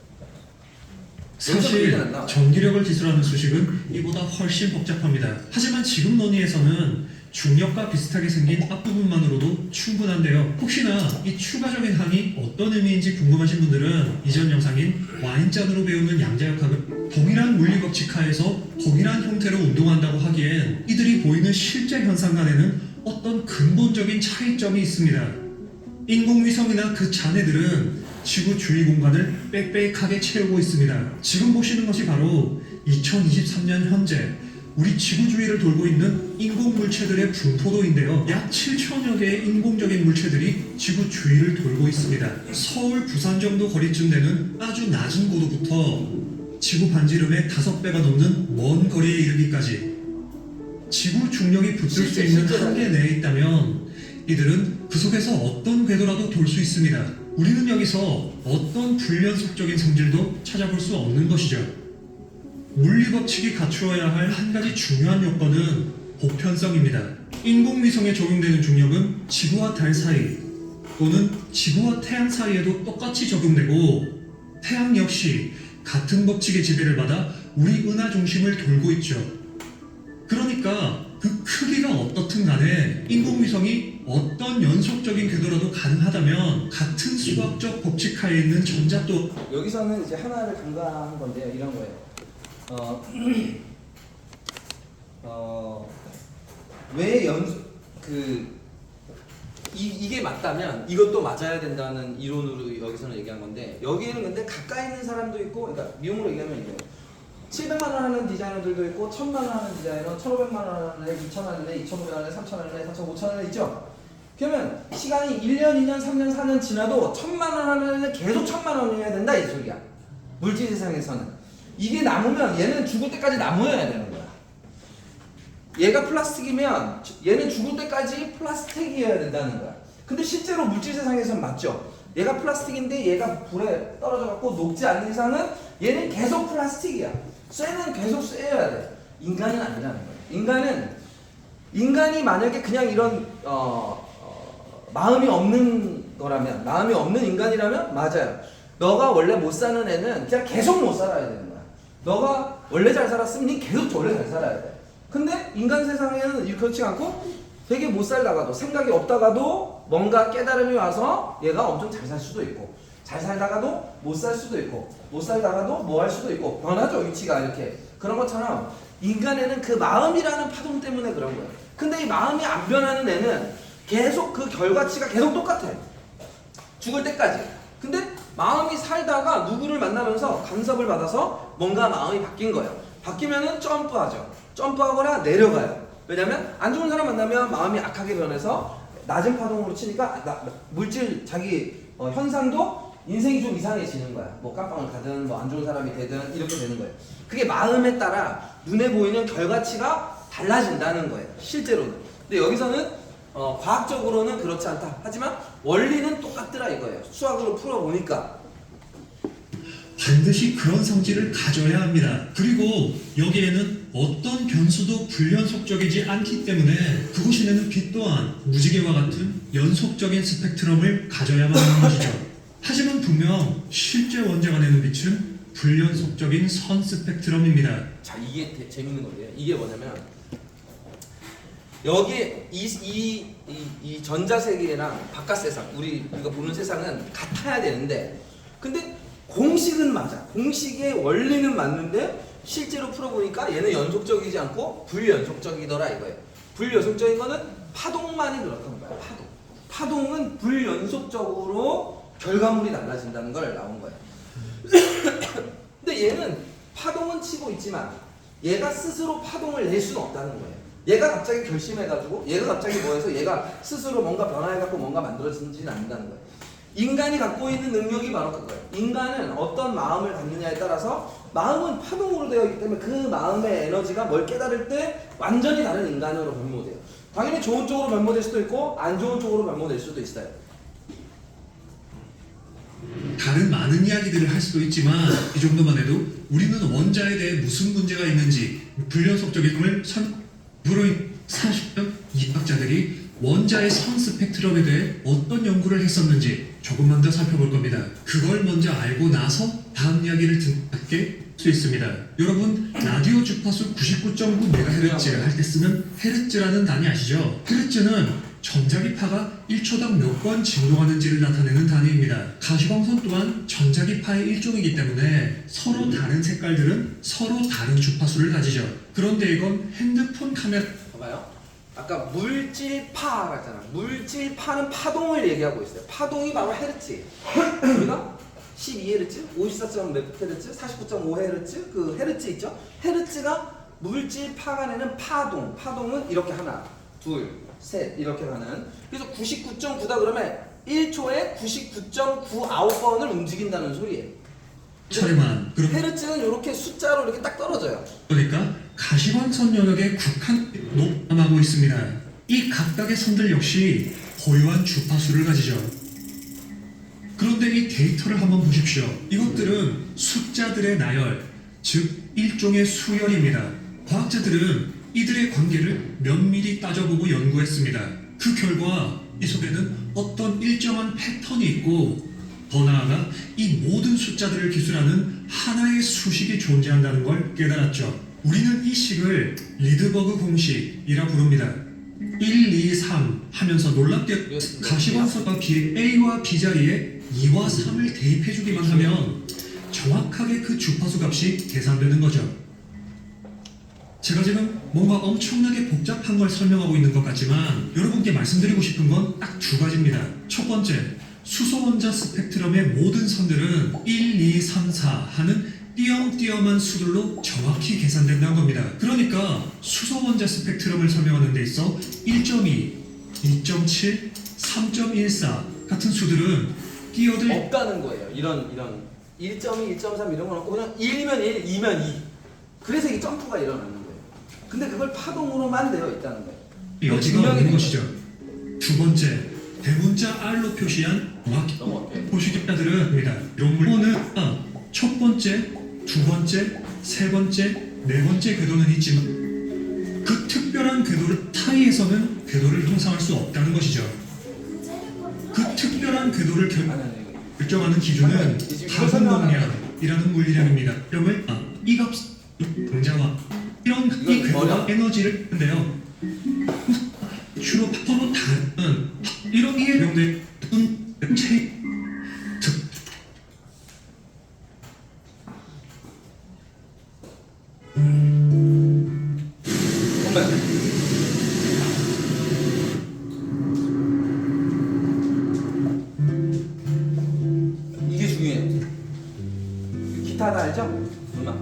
사실 전기력을 기술하는 수식은 이보다 훨씬 복잡합니다. 하지만 지금 논의에서는 중력과 비슷하게 생긴 앞부분만으로도 충분한데요. 혹시나 이 추가적인 항이 어떤 의미인지 궁금하신 분들은 이전 영상인 와인잔으로 배우는 양자역학을 동일한 물리법칙 하에서 동일한 형태로 운동한다고 하기엔 이들이 보이는 실제 현상 간에는 어떤 근본적인 차이점이 있습니다. 인공위성이나 그 잔해들은 지구 주위 공간을 빽빽하게 채우고 있습니다. 지금 보시는 것이 바로 2023년 현재 우리 지구 주위를 돌고 있는 인공 물체들의 분포도인데요. 약 7천여 개의 인공적인 물체들이 지구 주위를 돌고 있습니다. 서울, 부산 정도 거리쯤 되는 아주 낮은 고도부터 지구 반지름의 5배가 넘는 먼 거리에 이르기까지 지구 중력이 붙을 수 있는 한계 내에 있다면 이들은 그 속에서 어떤 궤도라도 돌 수 있습니다. 우리는 여기서 어떤 불연속적인 성질도 찾아볼 수 없는 것이죠. 물리법칙이 갖추어야 할 한 가지 중요한 요건은 보편성입니다. 인공위성에 적용되는 중력은 지구와 달 사이 또는 지구와 태양 사이에도 똑같이 적용되고 태양 역시 같은 법칙의 지배를 받아 우리 은하 중심을 돌고 있죠. 그러니까 그 크기가 어떻든 간에 인공위성이 어떤 연속적인 궤도라도 가능하다면 같은 수학적 법칙 하에 있는 전자도 여기서는 이제 하나를 간과한 건데요. 이런 거예요. 왜 이게 맞다면 이것도 맞아야 된다는 이론으로 여기서는 얘기한 건데 여기에는 근데 가까이 있는 사람도 있고, 그러니까 미용으로 얘기하면 이거예요. 700만 원 하는 디자이너들도 있고 1000만 원 하는 디자이너, 1500만 원 하는 애, 2000원 하는 애, 2500원 하는 애, 3000원 하는 애, 4500원 하는 애 있죠? 그러면 시간이 1년, 2년, 3년, 4년 지나도 1000만 원 하는 애는 계속 1000만 원이어야 된다 이 소리야. 물질 세상에서는. 이게 남으면 얘는 죽을 때까지 남아야 되는 거야. 얘가 플라스틱이면 얘는 죽을 때까지 플라스틱이어야 된다는 거야. 근데 실제로 물질 세상에서는 맞죠. 얘가 플라스틱인데 얘가 불에 떨어져 갖고 녹지 않는 이상은 얘는 계속 플라스틱이야. 쇠는 계속 쇠여야 돼. 인간은 아니라는 거예요. 인간이 만약에 그냥 이런 마음이 없는 거라면, 마음이 없는 인간이라면 맞아요. 너가 원래 못 사는 애는 그냥 계속 못 살아야 되는 거야. 너가 원래 잘 살았으면 니 계속 원래 잘 살아야 돼. 근데 인간 세상에는 그렇지 않고 되게 못 살다가도, 생각이 없다가도 뭔가 깨달음이 와서 얘가 엄청 잘 살 수도 있고, 잘 살다가도 못 살 수도 있고, 못 살다가도 뭐 할 수도 있고, 변하죠, 위치가 이렇게. 그런 것처럼 인간에는 그 마음이라는 파동 때문에 그런 거예요. 근데 이 마음이 안 변하는 애는 계속 그 결과치가 계속 똑같아. 죽을 때까지. 근데 마음이 살다가 누구를 만나면서 간섭을 받아서 뭔가 마음이 바뀐 거예요. 바뀌면은 점프하죠. 점프하거나 내려가요. 왜냐면 안 좋은 사람 만나면 마음이 악하게 변해서 낮은 파동으로 치니까 물질 자기 현상도 인생이 좀 이상해지는 거야. 뭐 깜빵을 가든 뭐 안 좋은 사람이 되든 이렇게 되는 거예요. 그게 마음에 따라 눈에 보이는 결과치가 달라진다는 거예요. 실제로는. 근데 여기서는 과학적으로는 그렇지 않다. 하지만 원리는 똑같더라 이거예요. 수학으로 풀어보니까. 반드시 그런 성질을 가져야 합니다. 그리고 여기에는 어떤 변수도 불연속적이지 않기 때문에 그것이 내는 빛 또한 무지개와 같은 연속적인 스펙트럼을 가져야만 하는 것이죠. 하지만 분명 실제 원자가 내는 빛은 불연속적인 선 스펙트럼입니다. 자, 이게 재밌는 건데요. 이게 뭐냐면 여기 이 전자 세계랑 바깥 세상, 우리가 보는 세상은 같아야 되는데, 근데 공식은 맞아. 공식의 원리는 맞는데 실제로 풀어보니까 얘는 연속적이지 않고 불연속적이더라 이거예요. 불연속적인 거는 파동만이 그렇다는 거야. 파동은 불연속적으로 결과물이 달라진다는 걸 나온 거예요. 근데 얘는 파동은 치고 있지만 얘가 스스로 파동을 낼 수는 없다는 거예요. 얘가 갑자기 결심해가지고, 얘가 갑자기 뭐해서 얘가 스스로 뭔가 변화해갖고 뭔가 만들어지지는 않는다는 거예요. 인간이 갖고 있는 능력이 바로 그거예요. 인간은 어떤 마음을 갖느냐에 따라서, 마음은 파동으로 되어 있기 때문에 그 마음의 에너지가 뭘 깨달을 때 완전히 다른 인간으로 변모돼요. 당연히 좋은 쪽으로 변모될 수도 있고 안 좋은 쪽으로 변모될 수도 있어요. 다른 많은 이야기들을 할 수도 있지만 이 정도만 해도 우리는 원자에 대해 무슨 문제가 있는지 불연속적임을 선으로 사실은 이학자들이 원자의 선 스펙트럼에 대해 어떤 연구를 했었는지 조금만 더 살펴볼 겁니다. 그걸 먼저 알고 나서 다음 이야기를 듣게 수 있습니다. 여러분, 라디오 주파수 99.9MHz 할 때 쓰는 헤르츠라는 단위 아시죠? 헤르츠는 전자기파가 1초당 몇 번 진동하는지를 나타내는 단위입니다. 가시광선 또한 전자기파의 일종이기 때문에 서로 다른 색깔들은 서로 다른 주파수를 가지죠. 그런데 이건 핸드폰 카메라, 봐봐요. 아까 물질파 했잖아. 물질파는 파동을 얘기하고 있어요. 파동이 바로 헤르츠예요. 우리가 12Hz, 54.몇 Hz, 49.5Hz 그 헤르츠 있죠? 헤르츠가 물질파가 내는 파동. 파동은 이렇게 하나, 둘, 셋 이렇게 가는. 그래서 99.9다 그러면 1초에 99.99번을 움직인다는 소리예요. 차례만. 헤르츠는 이렇게 숫자로 이렇게 딱 떨어져요. 그러니까 가시광선 영역에 녹함하고 있습니다. 이 각각의 선들 역시 고유한 주파수를 가지죠. 그런데 이 데이터를 한번 보십시오. 이것들은 숫자들의 나열, 즉 일종의 수열입니다. 과학자들은 이들의 관계를 면밀히 따져보고 연구했습니다. 그 결과 이 속에는 어떤 일정한 패턴이 있고, 더 나아가 이 모든 숫자들을 기술하는 하나의 수식이 존재한다는 걸 깨달았죠. 우리는 이 식을 리드버그 공식이라 부릅니다. 1, 2, 3 하면서 놀랍게 가시광선과 A와 B 자리에 2와 3을 대입해주기만 하면 정확하게 그 주파수 값이 계산되는 거죠. 제가 지금 뭔가 엄청나게 복잡한 걸 설명하고 있는 것 같지만 여러분께 말씀드리고 싶은 건 딱 두 가지입니다. 첫 번째, 수소원자 스펙트럼의 모든 선들은 1, 2, 3, 4 하는 띄엄띄엄한 수들로 정확히 계산된다는 겁니다. 그러니까 수소원자 스펙트럼을 설명하는 데 있어 1.2, 2.7, 3.14 같은 수들은 끼어들 없다는 거예요. 이런 1.2, 1.3 이런 건 없고 그냥 1이면 1, 2면 2. 그래서 이 점프가 일어나는 거예요. 근데 그걸 파동으로만 되어 있다는 거예요. 여지가 없는 것이죠. 두 번째, 대문자 R로 표시한 넘어갈게요. 보시기자들은 이런 물건은 첫 번째, 두 번째, 세 번째, 네 번째 궤도는 있지만 그 특별한 궤도를 타이에서는 궤도를 형성할 수 없다는 것이죠. 그 특별한 궤도를 결정하는 기준은 파동동량이라는 물리량입니다. 그러면 이 값, 등자와 이런 이 궤도가 에너지를 쓰는데요. 주로 서로 다른 이런 이해 병된 체 이게 중요해요. 기타다 알죠? 음악.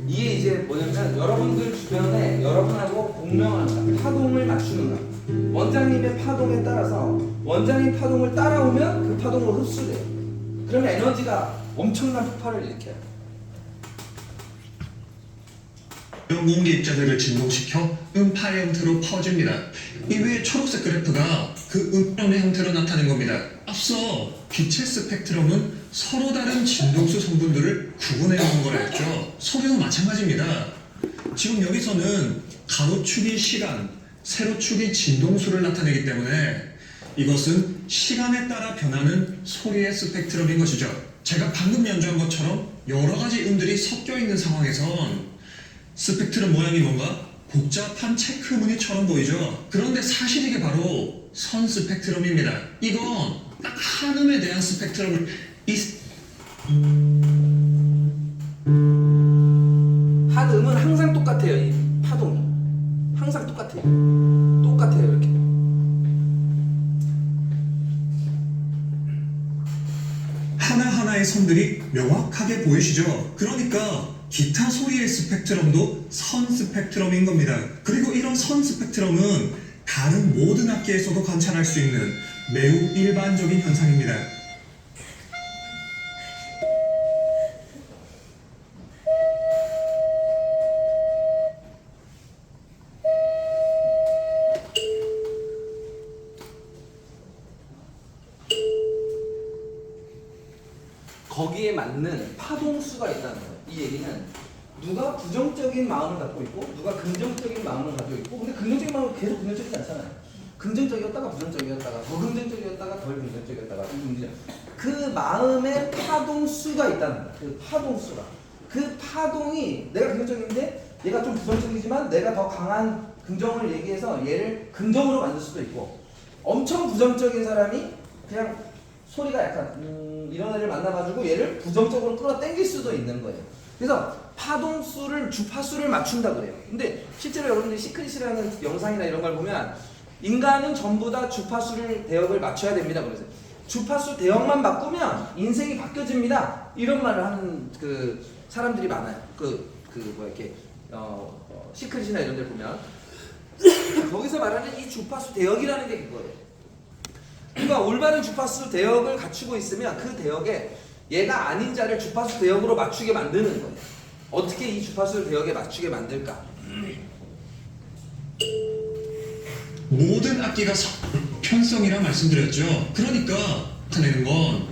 이게 이제 뭐냐면 여러분들 주변에 여러분하고 공명을 합니다. 파동을 맞추는 거. 원장님의 파동에 따라서 원장님 파동을 따라오면 그 파동으로 흡수돼요. 그러면 에너지가 엄청난 폭발을 일으켜요. 공기 입자들을 진동시켜 음파의 형태로 퍼집니다. 이외에 초록색 그래프가 그 음파의 형태로 나타낸 겁니다. 앞서 빛의 스펙트럼은 서로 다른 진동수 성분들을 구분해 놓은 거라 했죠. 소리도 마찬가지입니다. 지금 여기서는 가로축이 시간, 세로축이 진동수를 나타내기 때문에 이것은 시간에 따라 변하는 소리의 스펙트럼인 것이죠. 제가 방금 연주한 것처럼 여러 가지 음들이 섞여 있는 상황에선 스펙트럼 모양이 뭔가 복잡한 체크무늬처럼 보이죠. 그런데 사실 이게 바로 선 스펙트럼입니다. 이건 딱 한 음에 대한 스펙트럼을 한 음은 항상 똑같아요. 이 파동이 항상 똑같아요. 똑같아요 이렇게. 하나하나의 선들이 명확하게 보이시죠? 그러니까 기타 소리의 스펙트럼도 선 스펙트럼인 겁니다. 그리고 이런 선 스펙트럼은 다른 모든 악기에서도 관찰할 수 있는 매우 일반적인 현상입니다. 거기에 맞는 파동수가 있다는 거예요. 이 얘기는 누가 부정적인 마음을 갖고 있고 누가 긍정적인 마음을 가지고 있고, 근데 긍정적인 마음은 계속 긍정적이지 않잖아요. 긍정적이었다가 부정적이었다가 더 긍정적이었다가 덜 긍정적이었다가 그 마음의 파동수가 있다는 거예요. 그 파동수가. 그 파동이 내가 긍정적인데 얘가 좀 부정적이지만 내가 더 강한 긍정을 얘기해서 얘를 긍정으로 만들 수도 있고, 엄청 부정적인 사람이 그냥 소리가 약간 이런 애를 만나가지고 얘를 부정적으로 끌어당길 수도 있는 거예요. 그래서 파동수를 주파수를 맞춘다 그래요. 근데 실제로 여러분들이 시크릿이라는 영상이나 이런 걸 보면 인간은 전부 다 주파수를 대역을 맞춰야 됩니다. 그래서 주파수 대역만 바꾸면 인생이 바뀌어집니다. 이런 말을 하는 그 사람들이 많아요. 뭐 이렇게 시크릿이나 이런 데 보면 거기서 말하는 이 주파수 대역이라는 게 그거예요. 그러니까 올바른 주파수 대역을 갖추고 있으면 그 대역에 얘가 아닌 자를 주파수 대역으로 맞추게 만드는 거예요. 어떻게 이 주파수 대역에 맞추게 만들까? 모든 악기가 편성이라 말씀드렸죠. 그러니까 나타내는 건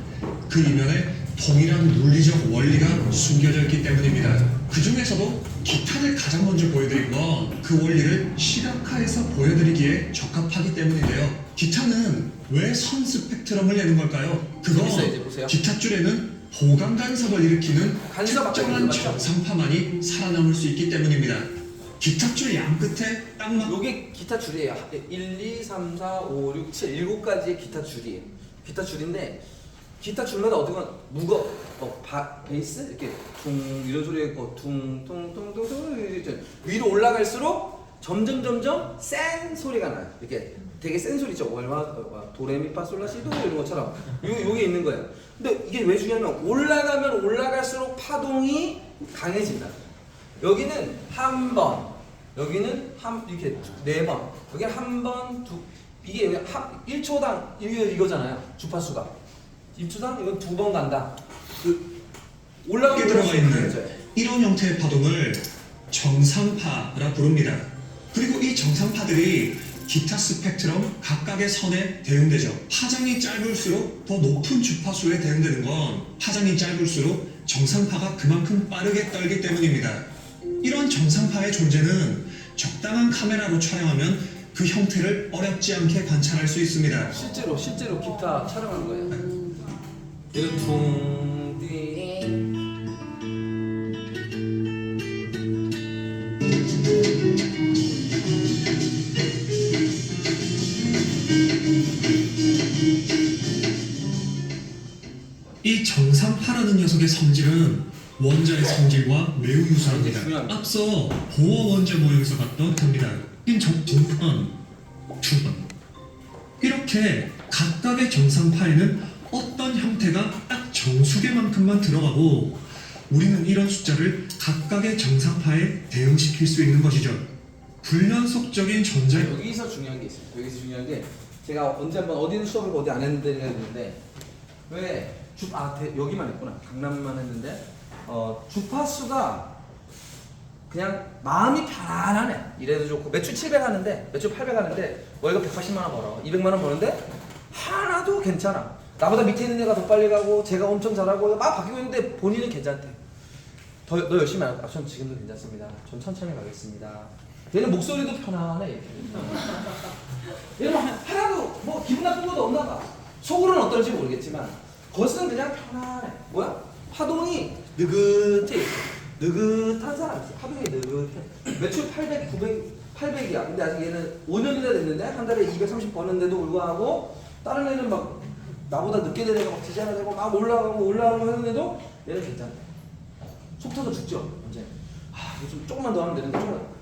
그 이면에 동일한 물리적 원리가 숨겨져 있기 때문입니다. 그 중에서도 기타를 가장 먼저 보여드린 건 그 원리를 시각화해서 보여드리기에 적합하기 때문인데요. 기타는 왜 선 스펙트럼을 내는 걸까요? 그건 기타 줄에는 보강 간섭을 일으키는 특정한 정상파만이 살아남을 수 있기 때문입니다. 기타 줄 양 끝에 딱 요게 기타 줄이에요. 1, 2, 3, 4, 5, 6, 7 7가지의 기타 줄이에요. 기타 줄인데 기타 줄마다 어떤 베이스 이렇게 둥 이런 소리가 있고 둥둥둥둥둥 위로 올라갈수록 점점 센 소리가 나요. 이렇게 되게 센 소리죠. 도레미파솔라시도 이런 것처럼 요게 있는 거예요. 근데 이게 왜 중요하냐면 올라가면 올라갈수록 파동이 강해진다. 여기는 한 번, 여기는 이렇게 네 번, 여기는 한 번, 이게 1초당 이거잖아요. 주파수가 1초당 이건 2번 간다. 올라가게 들어가 있는 이런 형태의 파동을 정상파라 부릅니다. 그리고 이 정상파들이 기타 스펙트럼 각각의 선에 대응되죠. 파장이 짧을수록 더 높은 주파수에 대응되는 건 파장이 짧을수록 정상파가 그만큼 빠르게 떨기 때문입니다. 이런 정상파의 존재는 적당한 카메라로 촬영하면 그 형태를 어렵지 않게 관찰할 수 있습니다. 실제로 기타 촬영한 거예요. 이런 둥디. 이 정상파라는 녀석의 성질은 원자의 성질과 매우 유사합니다. 중요합니다. 앞서 보어 원자 모형에서 봤던 겁니다. 정판, 두번 이렇게 각각의 정상파에는 어떤 형태가 딱 정수계만큼만 들어가고 우리는 이런 숫자를 각각의 정상파에 대응시킬 수 있는 것이죠. 불연속적인 전자. 여기서 중요한 게 있어요. 여기서 중요한 게 제가 언제 한번 어디 수업을 어디 안 했는데 왜 여기만 했구나. 강남만 했는데 주파수가 그냥 마음이 편안하네. 이래도 좋고 매출 700 하는데 매출 800 하는데 월급 180만 원 벌어. 200만 원 버는데 하나도 괜찮아. 나보다 밑에 있는 애가 더 빨리 가고 제가 엄청 잘하고 막 바뀌고 있는데 본인은 괜찮대. 너 열심히 하고 전 지금도 괜찮습니다. 전 천천히 가겠습니다. 얘는 목소리도 편안해. 얘는 하나도 뭐 기분 나쁜 것도 없나 봐. 속으로는 어떨지 모르겠지만 겉은 그냥 편안해. 뭐야? 파동이 느긋해. 느긋한 사람 있어. 파동이 느긋해. 매출 800, 800이야. 근데 아직 얘는 5년이나 됐는데 한 달에 230 버는데도 불구하고 다른 애는 막 나보다 늦게 된 애가 막 디자인을 되고 막 올라가고 하는데도 얘는 괜찮아. 속 터져 죽죠. 이제 좀 조금만 더 하면 되는데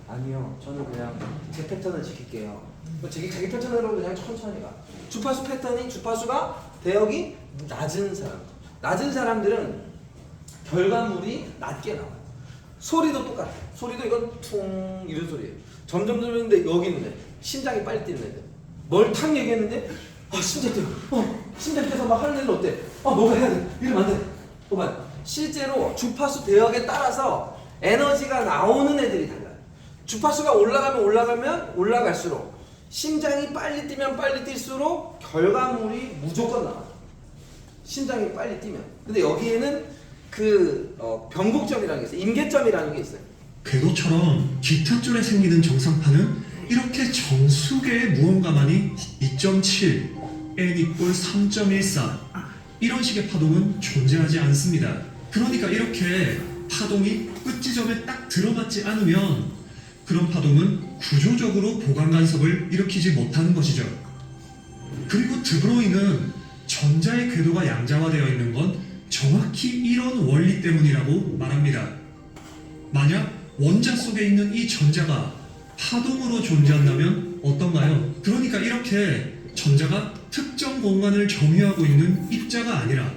아니요. 저는 그냥 제 패턴을 지킬게요. 자기 패턴으로 그냥 천천히 가. 주파수가 대역이 낮은 사람들은 결과물이 낮게 나와요. 소리도 똑같아. 소리도 이건 퉁 이런 소리예요. 점점 들리는데 여기 있는데 심장이 빨리 뛰는 애들. 뭘 탁 얘기했는데 심장 뛰어. 심장 뛰어서 막 하는 애들 어때? 뭐가 해야 돼. 이러면 안 돼. 봐봐. 실제로 주파수 대역에 따라서 에너지가 나오는 애들이 달라요. 주파수가 올라가면 올라갈수록 심장이 빨리 뛰면 빨리 뛸수록 결과물이 무조건 나와요. 심장이 빨리 뛰면. 근데 여기에는 변곡점이라는 게 있어요. 임계점이라는 게 있어요. 궤도처럼 기타 줄에 생기는 정상파는 이렇게 정수계의 무언가만이 2.7, n = 3.14 이런 식의 파동은 존재하지 않습니다. 그러니까 이렇게 파동이 끝지점에 딱 들어맞지 않으면 그런 파동은 구조적으로 보강 간섭을 일으키지 못하는 것이죠. 그리고 드브로이는 전자의 궤도가 양자화되어 있는 건 정확히 이런 원리 때문이라고 말합니다. 만약 원자 속에 있는 이 전자가 파동으로 존재한다면 어떤가요? 그러니까 이렇게 전자가 특정 공간을 점유하고 있는 입자가 아니라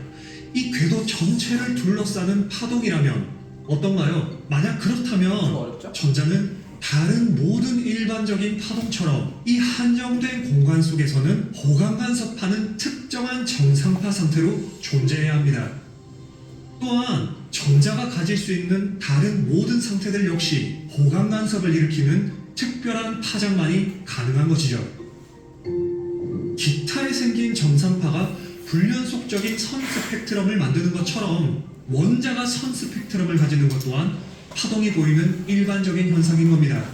이 궤도 전체를 둘러싸는 파동이라면 어떤가요? 만약 그렇다면 전자는 다른 모든 일반적인 파동처럼 이 한정된 공간 속에서는 보강 간섭하는 특정한 정상파 상태로 존재해야 합니다. 또한 전자가 가질 수 있는 다른 모든 상태들 역시 보강 간섭을 일으키는 특별한 파장만이 가능한 것이죠. 기타에 생긴 정상파가 불연속적인 선 스펙트럼을 만드는 것처럼 원자가 선 스펙트럼을 가지는 것 또한 파동이 보이는 일반적인 현상인 겁니다.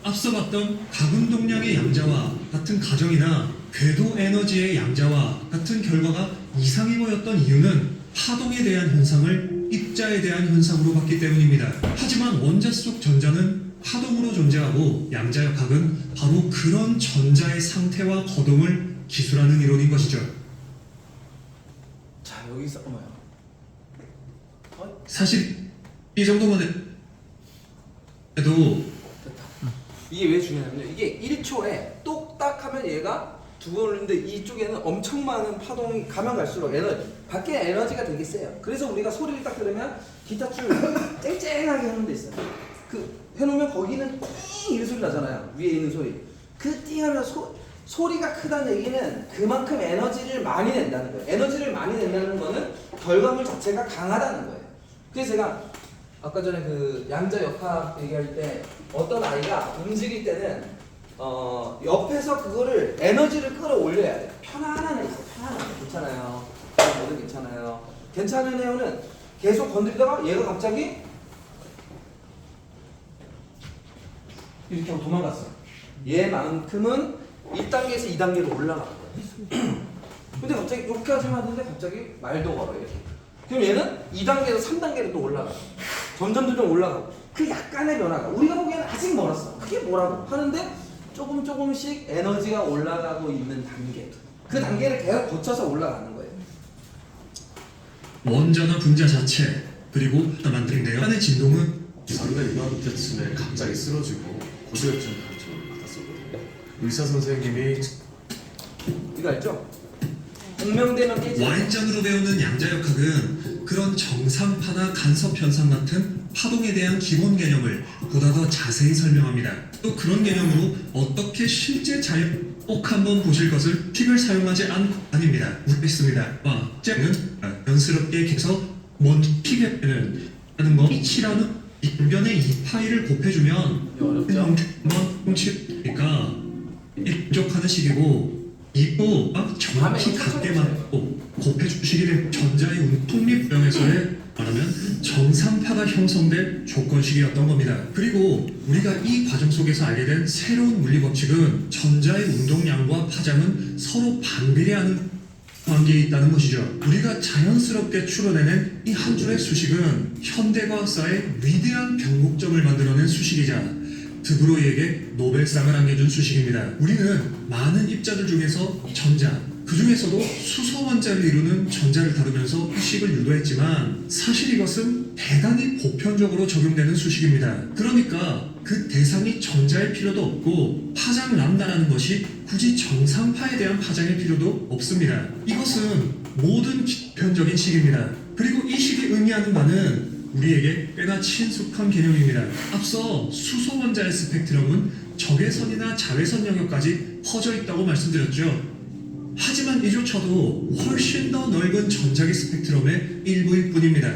앞서 봤던 가군동량의 양자화 같은 가정이나 궤도 에너지의 양자화 같은 결과가 이상해 보였던 이유는 파동에 대한 현상을 입자에 대한 현상으로 봤기 때문입니다. 하지만 원자 속 전자는 파동으로 존재하고 양자역학은 바로 그런 전자의 상태와 거동을 기술하는 이론인 것이죠. 자, 여기서 사실 이 정도만 해도 됐다. 이게 왜 중요하냐면요. 이게 1초에 똑딱하면 얘가 두 번 올리는데 이쪽에는 엄청 많은 파동이 가면 갈수록 밖에 에너지가 되게 세요. 그래서 우리가 소리를 딱 들으면 기타 줄 쨍쨍하게 하는 데 있어요. 해놓으면 거기는 띵 이런 소리 나잖아요. 위에 있는 소리. 그 띵하면 소리가 크다는 얘기는 그만큼 에너지를 많이 낸다는 거예요. 에너지를 많이 낸다는 거는 결과물 자체가 강하다는 거예요. 그래서 제가 아까 전에 양자 역학 얘기할 때 어떤 아이가 움직일 때는 옆에서 그거를 에너지를 끌어올려야 돼. 편안한 애 있어. 편안한 애. 괜찮아요. 뭐든 괜찮아요. 괜찮은 애는 계속 건드리다가 얘가 갑자기 이렇게 하고 도망갔어. 얘만큼은 1단계에서 2단계로 올라간 거야. 근데 갑자기 이렇게 하자마자 갑자기 말도 걸어 이렇게. 그럼 얘는 2단계에서 3단계로 또 올라가. 점점 올라가고. 그 약간의 변화가 우리가 보기에는 아직 멀었어. 그게 뭐라고 하는데 조금씩 에너지가 올라가고 있는 단계. 그 단계를 계속 거쳐서 올라가는 거예요. 원자나 분자 자체 그리고 만드는데요. 안의 진동은 상대 이맘때쯤에 갑자기 쓰러지고 고소혈증 가르침을 받았었거든요. 의사 선생님이 이거 알죠? 공명되면 깨지. Y장으로 배우는 양자역학은 그런 정상파나 간섭 현상 같은 파동에 대한 기본 개념을 보다 더 자세히 설명합니다. 또 그런 개념으로 어떻게 실제 꼭 한번 보실 것을 픽을 사용하지 않고 아닙니다. 묻겠습니다. Y장은 연스럽게 계서 먼 픽에는 하는 거 H라는 인변의 2파이를 곱해주면 어렵죠? 뭉치니까 부족하는 식이고 이고 정확히 같게 맞고 곱해주시기를 전자의 운통립부령에서의 말하면 정상파가 형성된 조건식이었던 겁니다. 그리고 우리가 이 과정 속에서 알게 된 새로운 물리 법칙은 전자의 운동량과 파장은 서로 반비례하는 관계에 있다는 것이죠. 우리가 자연스럽게 추론해낸 이 한 줄의 수식은 현대과학사의 위대한 변곡점을 만들어낸 수식이자 드브로이에게 노벨상을 안겨준 수식입니다. 우리는 많은 입자들 중에서 전자, 그 중에서도 수소 원자를 이루는 전자를 다루면서 수식을 유도했지만 사실 이것은 대단히 보편적으로 적용되는 수식입니다. 그러니까 그 대상이 전자일 필요도 없고 파장 람다라는 것이 굳이 정상파에 대한 파장일 필요도 없습니다. 이것은 모든 보편적인 식입니다. 그리고 이 식이 의미하는 바는 우리에게 꽤나 친숙한 개념입니다. 앞서 수소 원자의 스펙트럼은 적외선이나 자외선 영역까지 퍼져 있다고 말씀드렸죠. 하지만 이조차도 훨씬 더 넓은 전자기 스펙트럼의 일부일 뿐입니다.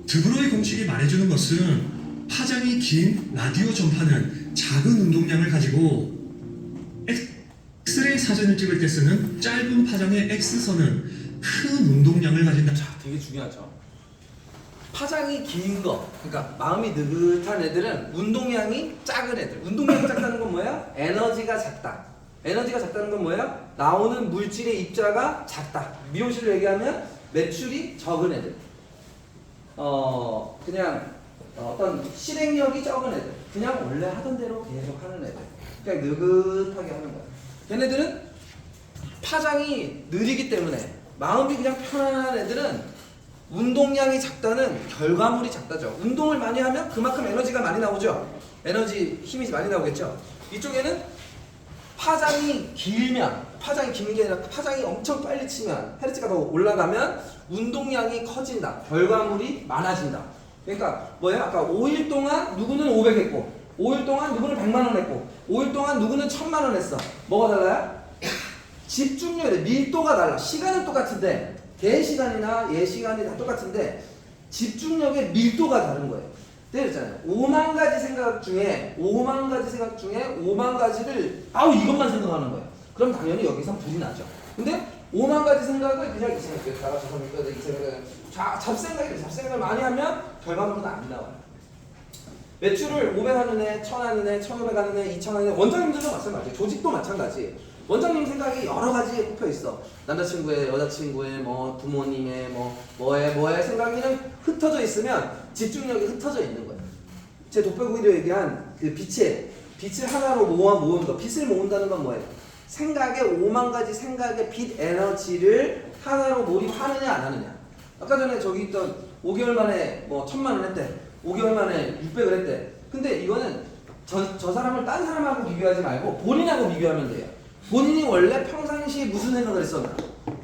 드브로이 공식이 말해주는 것은 파장이 긴 라디오 전파는 작은 운동량을 가지고 엑스레이 사진을 찍을 때 쓰는 짧은 파장의 X선은 큰 운동량을 가진다. 자, 되게 중요하죠. 파장이 긴 거, 그러니까 마음이 느긋한 애들은 운동량이 작은 애들. 운동량이 작다는 건 뭐야? 에너지가 작다. 에너지가 작다는 건 뭐야? 나오는 물질의 입자가 작다. 미용실로 얘기하면 매출이 적은 애들. 그냥 어떤 실행력이 적은 애들. 그냥 원래 하던 대로 계속 하는 애들. 그냥 느긋하게 하는 거야. 걔네들은 파장이 느리기 때문에 마음이 그냥 편안한 애들은 운동량이 작다는 결과물이 작다죠. 운동을 많이 하면 그만큼 에너지가 많이 나오죠. 에너지 힘이 많이 나오겠죠. 이쪽에는 파장이 길면, 파장이 긴 게 아니라 파장이 엄청 빨리 치면, 헤르츠가 더 올라가면 운동량이 커진다. 결과물이 많아진다. 그러니까 뭐예요? 아까 5일 동안 누구는 500 했고 5일 동안 누구는 100만 원 했고 5일 동안 누구는 1000만 원 했어. 뭐가 달라요? 집중력이 밀도가 달라. 시간은 똑같은데 대시간이나 예시간이 다 똑같은데 집중력의 밀도가 다른 거예요. 그랬잖아요. 5만 가지 생각 중에 5만 가지를 이것만 생각하는 거예요. 그럼 당연히 여기서 불이 나죠. 근데 5만 가지 생각을 그냥 이 생각했다가 저 생각했다가 이 생각을 잡생각을 많이 하면 결과물은 안 나와요. 매출을 500 하는 애, 1000 하는 애, 1500 하는 애, 2000 하는 애, 원장님들도 마찬가지예요. 조직도 마찬가지. 원장님 생각이 여러 가지에 꼽혀 있어. 남자친구의, 여자친구의, 뭐 부모님의, 뭐의 생각이 흩어져 있으면 집중력이 흩어져 있는 거예요. 제 독배구이로 얘기한 그 빛을 하나로 모으는 거. 빛을 모은다는 건 뭐예요? 생각의 5만 가지 생각의 빛 에너지를 하나로 몰입하느냐 안 하느냐. 아까 전에 저기 있던 5개월 만에 1000만 원 했대. 5개월 만에 600을 했대. 근데 이거는 저 사람을 딴 사람하고 비교하지 말고 본인하고 비교하면 돼요. 본인이 원래 평상시에 무슨 생각을 했었나?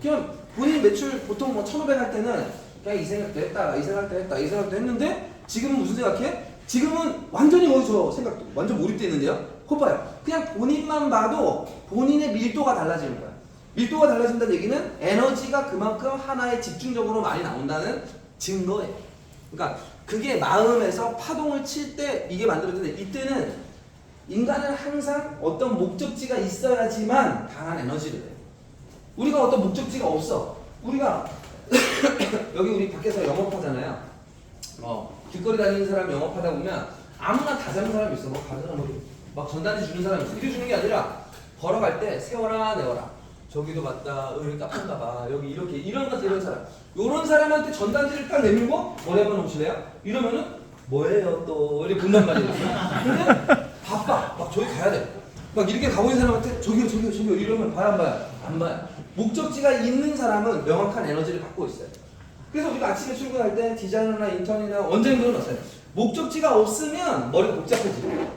그냥 본인 매출 보통 1500 할 때는 그냥 이 생각도 했다, 이 생각도 했다, 이 생각도 했는데 지금은 무슨 생각해? 지금은 완전히 저 생각도 완전 몰입되어 있는데요? 그거 봐요. 그냥 본인만 봐도 본인의 밀도가 달라지는 거야. 밀도가 달라진다는 얘기는 에너지가 그만큼 하나에 집중적으로 많이 나온다는 증거예요. 그러니까 그게 마음에서 파동을 칠 때 이게 만들어지는데 이때는 인간은 항상 어떤 목적지가 있어야지만 강한 에너지를 해요. 우리가 어떤 목적지가 없어. 우리가 여기 우리 밖에서 영업하잖아요. 길거리 다니는 사람 영업하다 보면 아무나 다 잡는 사람이 있어. 뭐 가는 사람 막 전단지 주는 사람이 있어. 이렇게 주는 게 아니라 걸어갈 때 세워라 내워라. 저기도 갔다 여기 카페인가 봐. 여기 이렇게 이런 사람. 요런 사람한테 전단지를 딱 내밀고 머리 한번 오실래요? 이러면은 뭐예요 또 이렇게 본단 말이에요. 근데 바빠. 막 저기 가야 돼. 막 이렇게 가고 있는 사람한테 저기요 이러면 봐요 안 봐요? 안 봐요. 목적지가 있는 사람은 명확한 에너지를 갖고 있어요. 그래서 우리가 아침에 출근할 때 디자이너나 인턴이나 원장님들은 어때요? 목적지가 없으면 머리가 복잡해지고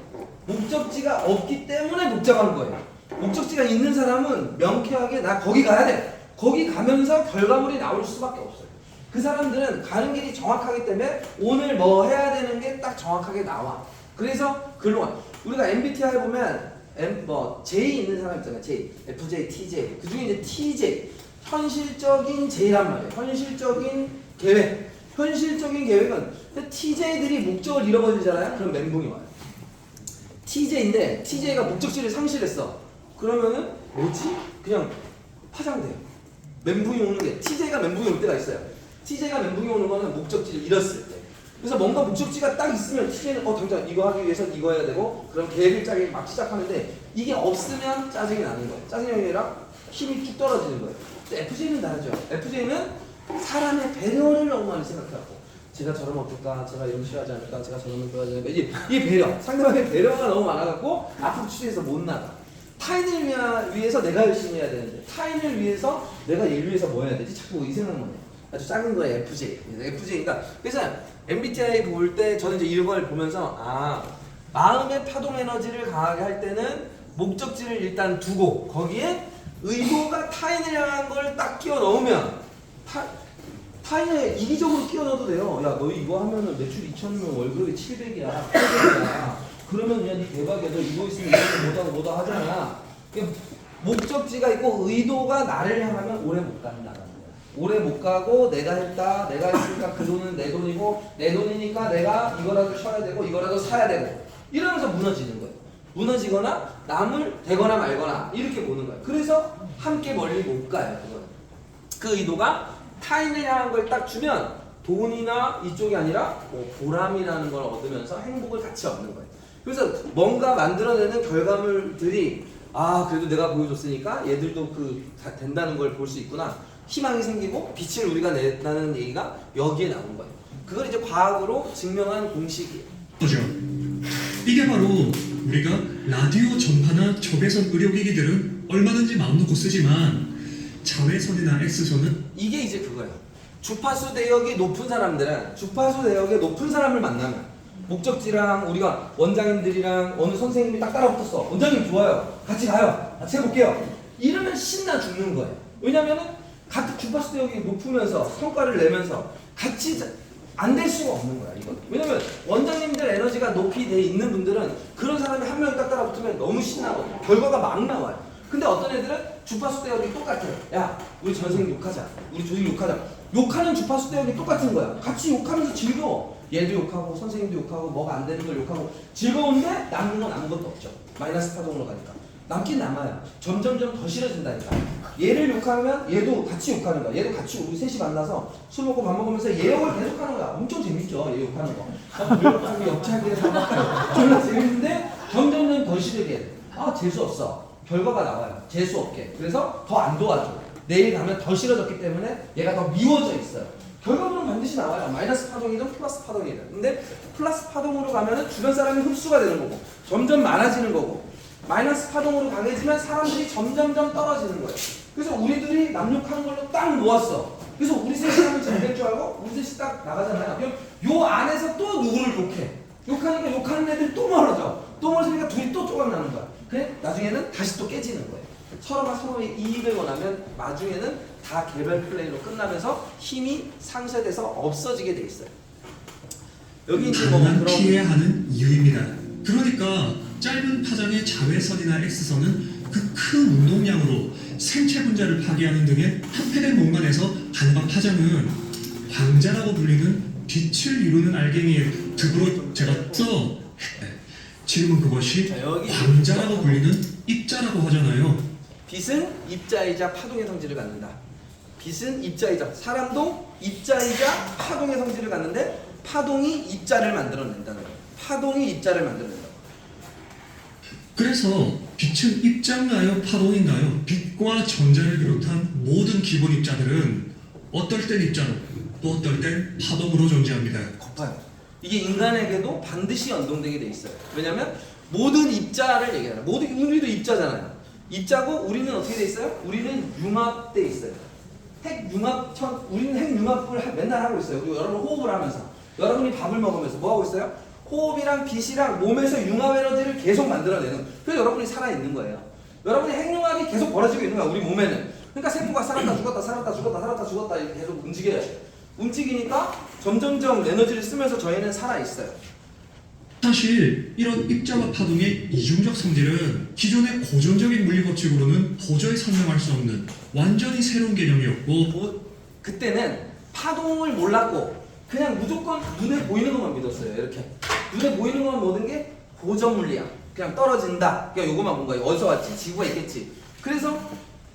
목적지가 없기 때문에 복잡한 거예요. 목적지가 있는 사람은 명쾌하게 나 거기 가야 돼. 거기 가면서 결과물이 나올 수밖에 없어요. 그 사람들은 가는 길이 정확하기 때문에 오늘 뭐 해야 되는 게 딱 정확하게 나와. 그래서 글로 가. 우리가 MBTI 보면 J 있는 사람 있잖아요. J, FJ, TJ. 그 중에 이제 TJ, 현실적인 J란 말이에요. 현실적인 계획. 현실적인 계획은 TJ들이 목적을 잃어버리잖아요. 그럼 멘붕이 와요. TJ인데 TJ가 목적지를 상실했어. 그러면은 뭐지? 그냥 파장돼요. 멘붕이 오는 게 TJ가 멘붕이 올 때가 있어요. TJ가 멘붕이 오는 거는 목적지를 잃었을 때. 그래서 뭔가 목적지가 딱 있으면 TJ는 당장 이거 하기 위해서 이거 해야 되고 그럼 계획을 짜기 막 시작하는데 이게 없으면 짜증이 나는 거예요. 짜증이 아니라 힘이 뚝 떨어지는 거예요. 근데 FJ는 다르죠. FJ는 사람의 배려를 너무 많이 생각하고 제가 저러면 어떨까? 제가 이런 싫어하지 않을까? 제가 저러면 좋아하지 않을까? 이 배려, 상대방의 배려가 너무 많아갖고 앞으로 추진해서 못 나가. 타인을 위해서 내가 열심히 해야 되는데 타인을 위해서 내가 얘를 위해서 뭐 해야 되지? 자꾸 이 생각만 해요. 아주 작은 거예요. FJ. FJ니까 그래서 MBTI 볼 때 저는 이제 이걸 보면서 마음의 파동 에너지를 강하게 할 때는 목적지를 일단 두고 거기에 의도가 타인을 향한 걸 딱 끼워 넣으면 타인에 이기적으로 끼워 넣어도 돼요. 야, 너 이거 하면은 매출 2,000이면 월급이 700이야. 800이야. 그러면 그냥 네 대박이야. 너 이거 있으면 이거 뭐다 하잖아. 목적지가 있고 의도가 나를 향하면 오래 못 간다. 오래 못 가고 내가 했다. 내가 했으니까 그 돈은 내 돈이고 내 돈이니까 내가 이거라도 쉬어야 되고 이거라도 사야 되고 이러면서 무너지는 거예요. 무너지거나 남을 대거나 말거나 이렇게 보는 거예요. 그래서 함께 멀리 못 가요. 그건. 그 의도가 타인을 향한 걸 딱 주면 돈이나 이쪽이 아니라 보람이라는 걸 얻으면서 행복을 같이 얻는 거예요. 그래서 뭔가 만들어내는 결과물들이 그래도 내가 보여줬으니까 얘들도 다 된다는 걸 볼 수 있구나. 희망이 생기고 빛을 우리가 낸다는 얘기가 여기에 나온 거예요. 그걸 이제 과학으로 증명한 공식이에요. 그죠? 이게 바로 우리가 라디오 전파나 적외선 의료기기들은 얼마든지 마음 놓고 쓰지만 자외선이나 X선은 이게 이제 그거예요. 주파수 대역이 높은 사람들은 주파수 대역의 높은 사람을 만나면 목적지랑 우리가 원장님들이랑 어느 선생님이 딱 따라붙었어. 원장님 좋아요. 같이 가요. 같이 해볼게요. 이러면 신나 죽는 거예요. 왜냐면은 같은 주파수 대역이 높으면서 성과를 내면서 같이 안 될 수가 없는 거야. 이건. 왜냐면 원장님들 에너지가 높이 돼 있는 분들은 그런 사람이 한 명이 딱 따라붙으면 너무 신나고 결과가 막 나와요. 근데 어떤 애들은 주파수 대역이 똑같아요. 야, 우리 전생 욕하자. 우리 조직 욕하자. 욕하는 주파수 대역이 똑같은 거야. 같이 욕하면서 즐거워. 얘도 욕하고 선생님도 욕하고 뭐가 안 되는 걸 욕하고 즐거운데 남는 건 아무것도 없죠. 마이너스 파동으로 가니까. 남긴 남아요. 점점점 더 싫어진다니까. 얘를 욕하면 얘도 같이 욕하는 거야. 얘도 같이 우리 셋이 만나서 술 먹고 밥 먹으면서 얘 욕을 계속 하는 거야. 엄청 재밌죠. 얘 욕하는 거. 불욕하기 옆차기에서 졸라 재밌는데 점점점 더 싫게 돼. 재수 없어. 결과가 나와요. 재수 없게. 그래서 더 안 도와줘. 내일 가면 더 싫어졌기 때문에 얘가 더 미워져 있어요. 결과물은 반드시 나와요. 마이너스 파동이든 플러스 파동이든. 근데 플러스 파동으로 가면은 주변 사람이 흡수가 되는 거고 점점 많아지는 거고 마이너스 파동으로 강해지면 사람들이 점점점 떨어지는 거예요. 그래서 우리들이 남욕하는 걸로 딱 모았어. 그래서 우리 셋이 하면 잘 될 줄 알고 우리 셋이 딱 나가잖아요. 그럼 요 안에서 또 누구를 욕해. 욕하니까 욕하는 애들이 또 멀어져. 또 멀어지니까 둘이 또 조각나는 거야. 그래? 나중에는 다시 또 깨지는 거예요. 서로가 서로의 이익을 원하면 나중에는 다 개별 플레이로 끝나면서 힘이 상쇄돼서 없어지게 돼 있어요. 여기 이제 뭐 가능한 그런 피해야 하는 이유입니다. 그러니까 짧은 파장의 자외선이나 X선은 그 큰 운동량으로 생체 분자를 파괴하는 등의 한패된 공간에서 단박 파장은 광자라고 불리는 빛을 이루는 알갱이의 득으로 제가 지금은 그것이 자, 여기 광자라고 불리는 입자라고 하잖아요. 빛은 입자이자 파동의 성질을 갖는다. 빛은 입자이자, 사람도 입자이자 파동의 성질을 갖는데 파동이 입자를 만들어낸다는 거예요. 파동이 입자를 만들어낸다. 그래서 빛은 입자인가요? 파동인가요? 빛과 전자를 비롯한 모든 기본 입자들은 어떨 땐 입자로 또 어떨 땐 파동으로 존재합니다. 거봐요. 이게 인간에게도 반드시 연동되게 돼 있어요. 왜냐면 모든 입자를 얘기하잖아요. 모든 우리도 입자잖아요. 입자고 우리는 어떻게 돼 있어요? 우리는 융합돼 있어요. 우리는 핵융합을 맨날 하고 있어요. 그리고 여러분 호흡을 하면서, 여러분이 밥을 먹으면서 뭐 하고 있어요? 호흡이랑 빛이랑 몸에서 융합 에너지를 계속 만들어내는. 그래서 여러분이 살아 있는 거예요. 여러분의 핵융합이 계속 벌어지고 있는 거야. 우리 몸에는. 그러니까 세포가 살았다 죽었다 살았다 죽었다 살았다 죽었다 이렇게 계속 움직여요. 움직이니까 점점점 에너지를 쓰면서 저희는 살아 있어요. 사실 이런 입자와 파동의 이중적 성질은 기존의 고전적인 물리 법칙으로는 도저히 설명할 수 없는 완전히 새로운 개념이었고, 그때는 파동을 몰랐고 그냥 무조건 눈에 보이는 것만 믿었어요. 이렇게 눈에 보이는 것만 모든 게 고전 물리야. 그냥 떨어진다. 그냥 요거만 본 거예요. 어디서 왔지? 지구가 있겠지. 그래서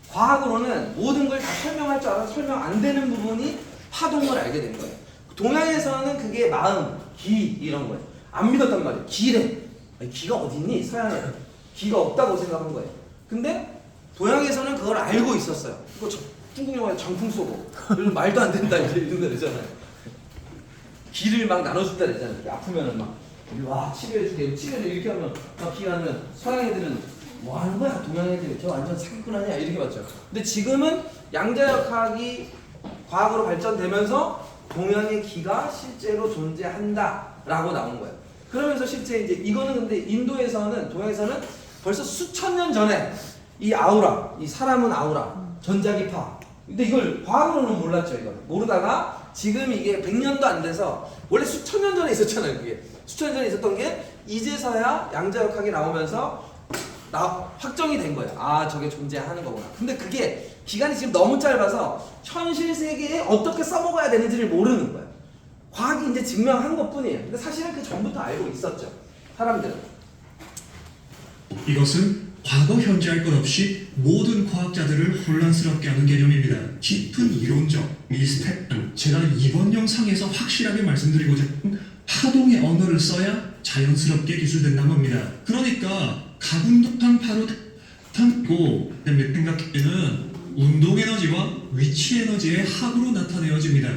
과학으로는 모든 걸 다 설명할 줄 알아서 설명 안 되는 부분이 파동을 알게 된 거예요. 동양에서는 그게 마음, 기 이런 거예요. 안 믿었단 말이에요. 기래. 아니, 기가 어디 있니? 서양에 기가 없다고 생각한 거예요. 근데 동양에서는 그걸 알고 있었어요. 이거 중국 영화에 장풍 쏘고 이런 말도 안 된다 이런 거 그러잖아요. 기를 막 나눠준다 그러잖아요. 이렇게 아프면은 막 와 치료해주게 치료를 이렇게 하면 막 기가 나면 서양 애들은 뭐 하는 거야? 동양 애들이 저 완전 사기꾼 아니야? 이렇게 봤죠. 근데 지금은 양자역학이 과학으로 발전되면서 동양의 기가 실제로 존재한다라고 나온 거예요. 그러면서 실제 이제 이거는 근데 인도에서는 동양에서는 벌써 수천 년 전에 이 아우라, 이 사람은 아우라, 전자기파. 근데 이걸 과학으로는 몰랐죠. 이걸 모르다가 지금 이게 100년도 안 돼서 원래 수천 년 전에 있었잖아요. 그게 수천 년 전에 있었던 게 이제서야 양자역학이 나오면서 확정이 된 거예요. 아 저게 존재하는 거구나. 근데 그게 기간이 지금 너무 짧아서 현실 세계에 어떻게 써먹어야 되는지를 모르는 거예요. 과학이 이제 증명한 것뿐이에요. 근데 사실은 그 전부터 알고 있었죠. 사람들은. 이것은 과거 현재 할 것 없이 모든 과학자들을 혼란스럽게 하는 개념입니다. 깊은 이론적 미스테리는 제가 이번 영상에서 확실하게 말씀드리고자 하는 파동의 언어를 써야 자연스럽게 기술된다는 겁니다. 그러니까 가군도탄 파로탄고 생각에는 운동에너지와 위치에너지의 합으로 나타내어집니다.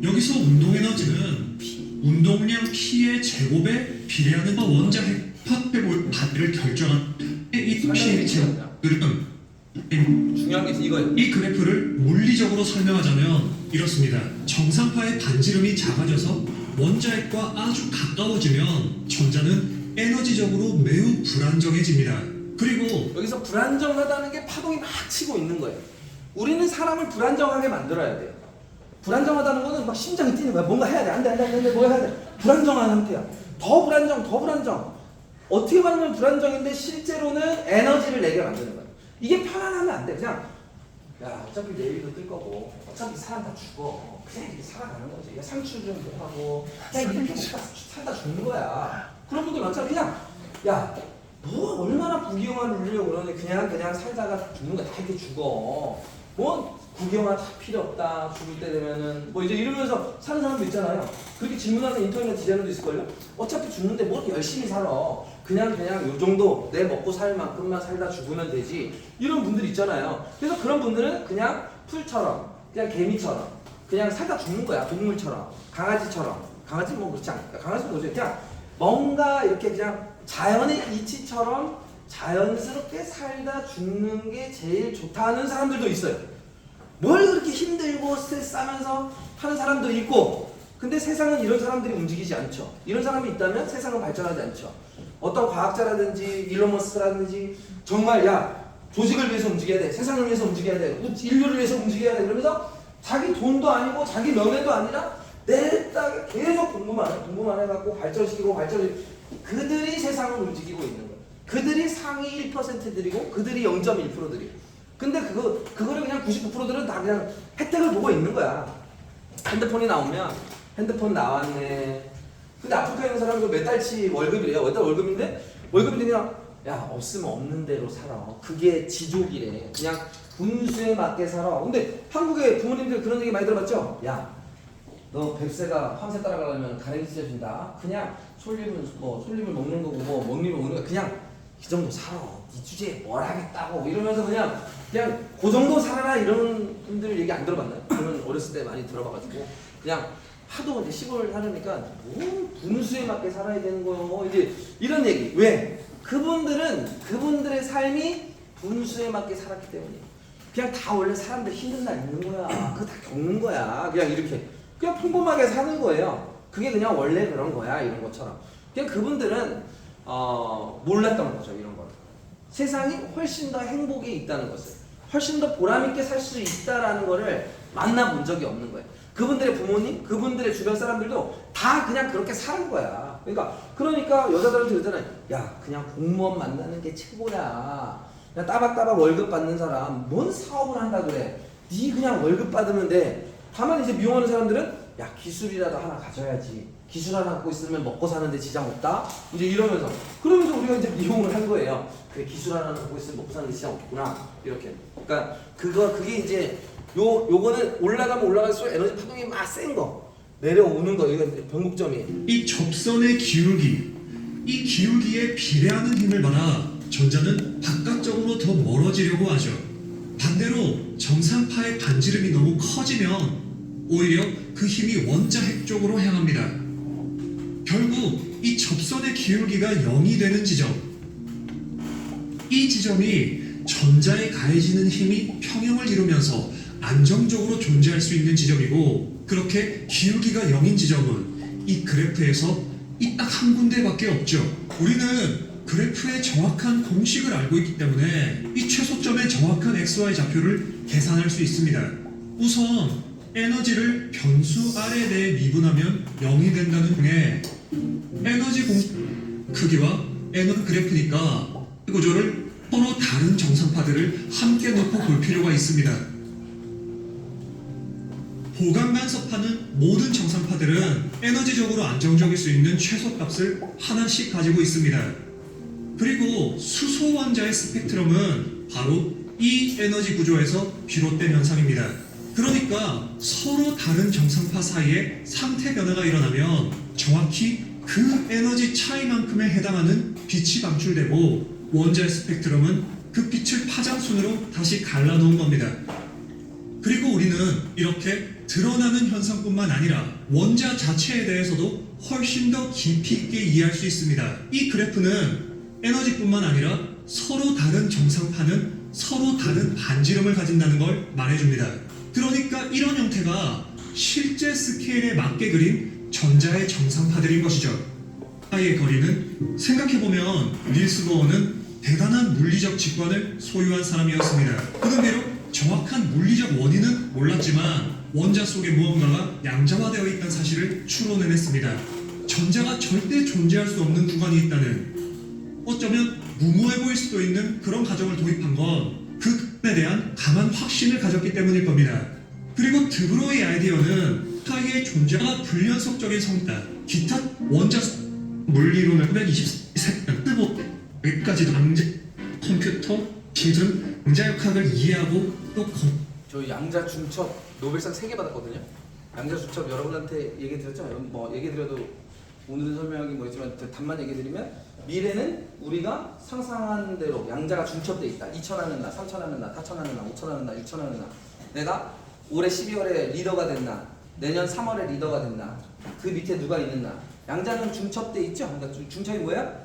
여기서 운동에너지는 운동량 P의 제곱에 비례하는 원자 핵파괴 가치를 결정한 이 P의 제곱들은 중요한 게 이거예요. 이 그래프를 물리적으로 설명하자면 이렇습니다. 정상파의 반지름이 작아져서 원자핵과 아주 가까워지면 전자는 에너지적으로 매우 불안정해집니다. 그리고 여기서 불안정하다는 게 파동이 막 치고 있는 거예요. 우리는 사람을 불안정하게 만들어야 돼요. 불안정하다는 거는 막 심장이 뛰는 거야. 뭔가 해야 돼. 안 돼. 뭐 해야 돼. 불안정한 상태야. 더 불안정. 어떻게 말하면 불안정인데 실제로는 에너지를 내게 만드는 거야. 이게 편안하면 안 돼. 그냥 야 어차피 내일도 뜰 거고 어차피 사람 다 죽어. 그냥 이렇게 살아가는 거지. 야, 상추 좀 하고 그냥 이렇게 살다 죽는 거야. 그런 분들 많잖아. 그냥 야 뭐 얼마나 부귀영화를 누리려고 그러니 그냥 살다가 죽는 거야. 다 이렇게 죽어. 뭐 구경화 다 필요 없다. 죽을 때 되면은 뭐 이제 이러면서 사는 사람도 있잖아요. 그렇게 질문하는 인터넷 디자이너도 있을걸요. 어차피 죽는데 뭐 이렇게 열심히 살아. 그냥 요 정도 내 먹고 살 만큼만 살다 죽으면 되지. 이런 분들 있잖아요. 그래서 그런 분들은 그냥 풀처럼, 그냥 개미처럼, 그냥 살다 죽는 거야. 동물처럼, 강아지처럼. 강아지 뭐 그렇지 않을까? 강아지도 뭐지? 그냥 뭔가 이렇게 그냥 자연의 이치처럼 자연스럽게 살다 죽는 게 제일 좋다는 사람들도 있어요. 뭘 그렇게 힘들고 스트레스 하면서 하는 사람도 있고, 근데 세상은 이런 사람들이 움직이지 않죠. 이런 사람이 있다면 세상은 발전하지 않죠. 어떤 과학자라든지 일론 머스크라든지 정말 야 조직을 위해서 움직여야 돼, 세상을 위해서 움직여야 돼, 인류를 위해서 움직여야 돼 그러면서 자기 돈도 아니고 자기 명예도 아니라 내 땅에 계속 공부만 해갖고 발전시키고 그들이 세상을 움직이고 있는 거예요. 그들이 상위 1%들이고 그들이 0.1%들이에요. 근데 그거를 그냥 99%들은 다 그냥 혜택을 보고 있는 거야. 핸드폰이 나오면 핸드폰 나왔네. 근데 아프리카에 있는 사람은 그 몇 달치 월급이래요. 몇 달 월급인데 월급인데 그냥 야 없으면 없는 대로 살아. 그게 지족이래. 그냥 분수에 맞게 살아. 근데 한국의 부모님들 그런 얘기 많이 들어봤죠? 야, 너 뱁새가 황새 따라가려면 가랭이 찢어진다. 그냥 솔잎은 뭐 솔잎을 먹는 거고 뭐 먹잎을 먹는 거 그냥 이 정도 살아. 이 주제에 뭘 하겠다고 이러면서 그냥 그 정도 살아라 이런 분들 얘기 안 들어봤나요? 저는 어렸을 때 많이 들어봐가지고 그냥 하도 이제 시골 살으니까 뭐 분수에 맞게 살아야 되는 거요. 이제 이런 얘기. 왜? 그분들의 삶이 분수에 맞게 살았기 때문이에요. 그냥 다 원래 사람들 힘든 날 있는 거야. 그거 다 겪는 거야. 그냥 이렇게 그냥 평범하게 사는 거예요. 그게 그냥 원래 그런 거야. 이런 것처럼. 그냥 그분들은 몰랐던 거죠. 이런 걸. 세상이 훨씬 더 행복에 있다는 것을, 훨씬 더 보람있게 살 수 있다라는 거를 만나본 적이 없는 거예요. 그분들의 부모님, 그분들의 주변 사람들도 다 그냥 그렇게 사는 거야. 그러니까 여자들한테 그러잖아요. 야, 그냥 공무원 만나는 게 최고야. 그냥 따박따박 월급 받는 사람, 뭔 사업을 한다 그래. 네 그냥 월급 받으면 돼. 다만 이제 미용하는 사람들은 야, 기술이라도 하나 가져야지. 기술 하나 갖고 있으면 먹고 사는데 지장 없다? 이제 이러면서. 그러면서 우리가 이제 미용을 한 거예요. 그래, 기술 하나 갖고 있으면 먹고 사는데 지장 없구나. 이렇게. 그러니까 그게 이제 요거는 올라가면 올라갈수록 에너지 파동이 막 센 거. 내려오는 거. 이거 변곡점이에요. 이 접선의 기울기, 이 기울기에 비례하는 힘을 받아 전자는 바깥쪽으로 더 멀어지려고 하죠. 반대로 정상파의 반지름이 너무 커지면 오히려 그 힘이 원자 핵 쪽으로 향합니다. 결국 이 접선의 기울기가 0이 되는 지점, 이 지점이 전자에 가해지는 힘이 평형을 이루면서 안정적으로 존재할 수 있는 지점이고, 그렇게 기울기가 0인 지점은 이 그래프에서 이 딱 한 군데밖에 없죠. 우리는 그래프의 정확한 공식을 알고 있기 때문에 이 최소점의 정확한 XY 좌표를 계산할 수 있습니다. 우선 에너지를 변수 R에 대해 미분하면 0이 된다는 중에 에너지 크기와 에너지 그래프니까 이 구조를 서로 다른 정상파들을 함께 놓고 볼 필요가 있습니다. 보강간섭하는 모든 정상파들은 에너지적으로 안정적일 수 있는 최소값을 하나씩 가지고 있습니다. 그리고 수소 원자의 스펙트럼은 바로 이 에너지 구조에서 비롯된 현상입니다. 그러니까 서로 다른 정상파 사이에 상태 변화가 일어나면 정확히 그 에너지 차이만큼에 해당하는 빛이 방출되고, 원자의 스펙트럼은 그 빛을 파장순으로 다시 갈라놓은 겁니다. 그리고 우리는 이렇게 드러나는 현상뿐만 아니라 원자 자체에 대해서도 훨씬 더 깊이 있게 이해할 수 있습니다. 이 그래프는 에너지뿐만 아니라 서로 다른 정상파는 서로 다른 반지름을 가진다는 걸 말해줍니다. 그러니까 이런 형태가 실제 스케일에 맞게 그린 전자의 정상파들인 것이죠. 사이의 거리는, 생각해보면 닐스 보어는 대단한 물리적 직관을 소유한 사람이었습니다. 그는 비록 정확한 물리적 원인은 몰랐지만 원자 속에 무언가가 양자화되어 있다는 사실을 추론해냈습니다. 전자가 절대 존재할 수 없는 구간이 있다는, 어쩌면 무모해 보일 수도 있는 그런 가정을 도입한 건 그 구간에 대한 강한 확신을 가졌기 때문일 겁니다. 그리고 드브로이의 아이디어는 사이의 존재가 불연속적인 성이다. 기타 원자 물리론을 923년 뜨보 여기까지도 양자 컴퓨터 기준 양자역학을 이해하고 또 저 양자 중첩 노벨상 3개 받았거든요. 양자 중첩 여러분한테 얘기 드렸죠? 뭐 얘기 드려도 오늘은 설명하기 뭐 있지만 답만 얘기 드리면, 미래는 우리가 상상한 대로 양자가 중첩돼 있다. 2천하는 나, 3천하는 나, 4천하는 나, 5천하는 나, 6천하는 나. 내가 올해 12월에 리더가 됐나, 내년 3월에 리더가 됐나, 그 밑에 누가 있는 나. 양자는 중첩돼 있죠? 그러니까 중첩이 뭐야?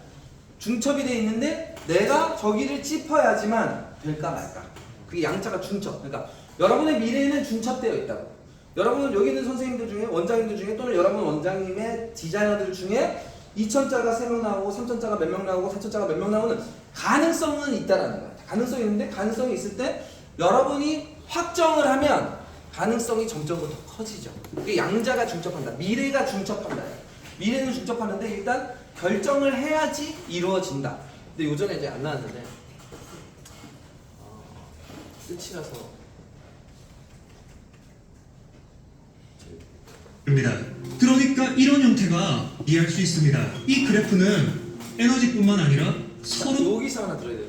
중첩이 돼 있는데 내가 저기를 짚어야지만 될까 말까. 그게 양자가 중첩. 그러니까 여러분의 미래에는 중첩되어 있다고. 여러분 여기 있는 선생님들 중에, 원장님들 중에, 또는 여러분 원장님의 디자이너들 중에 2천자가 3명 나오고 3천자가 몇 명 나오고 4천자가 몇 명 나오는 가능성은 있다라는 거야. 가능성이 있는데, 가능성이 있을 때 여러분이 확정을 하면 가능성이 점점 더 커지죠. 그게 양자가 중첩한다. 미래가 중첩한다. 미래는 중첩하는데 일단 결정을 해야지 이루어진다. 근데 요전에 이제 안 나왔는데 끝이라서 입니다. 그러니까 이런 형태가 이해할 수 있습니다. 이 그래프는 에너지뿐만 아니라 서로 여기서 하나 들어야 돼요.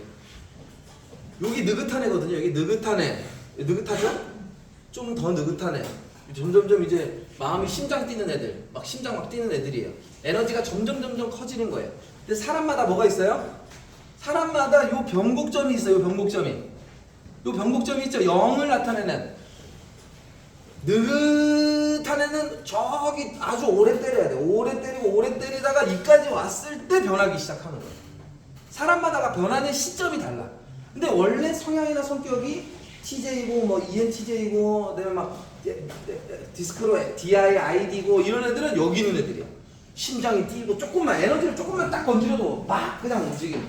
여기 느긋한 애거든요. 여기 느긋한 애. 느긋하죠? 좀 더 느긋한 애. 점점점 이제 마음이 심장 뛰는 애들, 막 심장 막 뛰는 애들이에요. 에너지가 점점 커지는 거예요. 근데 사람마다 뭐가 있어요? 사람마다 요 변곡점이 있어요. 요 변곡점이. 요 변곡점이 있죠. 0을 나타내는. 느긋한 애는 저기 아주 오래 때려야 돼. 오래 때리고 오래 때리다가 이까지 왔을 때 변하기 시작하는 거예요. 사람마다가 변하는 시점이 달라. 근데 원래 성향이나 성격이 TJ고 뭐 ENTJ고 그다음에 막 디스크로 DIID고 이런 애들은 여기 있는 애들이야. 심장이 뛰고 조금만 에너지를 조금만 딱 건드려도 막 그냥 움직이는.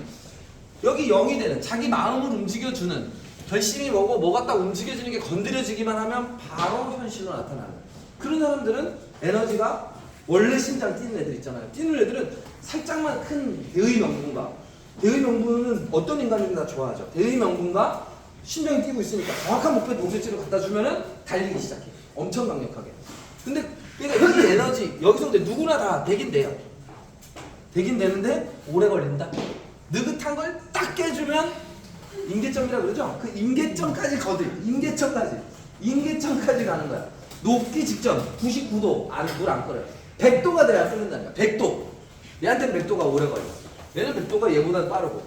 여기 0이 되는 자기 마음을 움직여주는 결심이 뭐가 딱 움직여지는 게 건드려지기만 하면 바로 현실로 나타나는 그런 사람들은 에너지가 원래 심장 뛰는 애들 있잖아요. 뛰는 애들은 살짝만 큰 대의 명분과 대의 명분은 어떤 인간들이 다 좋아하죠. 대의 명분과 심장이 뛰고 있으니까 정확한 목표치를 갖다 주면은 달리기 시작해. 엄청 강력하게. 근데 그러니까 이 에너지 여기서 근데 누구나 다 되긴 돼요. 되긴 되는데 오래 걸린다. 느긋한 걸 딱 깨주면 임계점이라 그러죠. 그 임계점까지 임계점까지 가는 거야. 녹기 직전 99도 물 안 끓어요. 100도가 돼야 끓는다니까. 100도. 얘한테는 100도가 오래 걸려. 얘는 100도가 얘보다 빠르고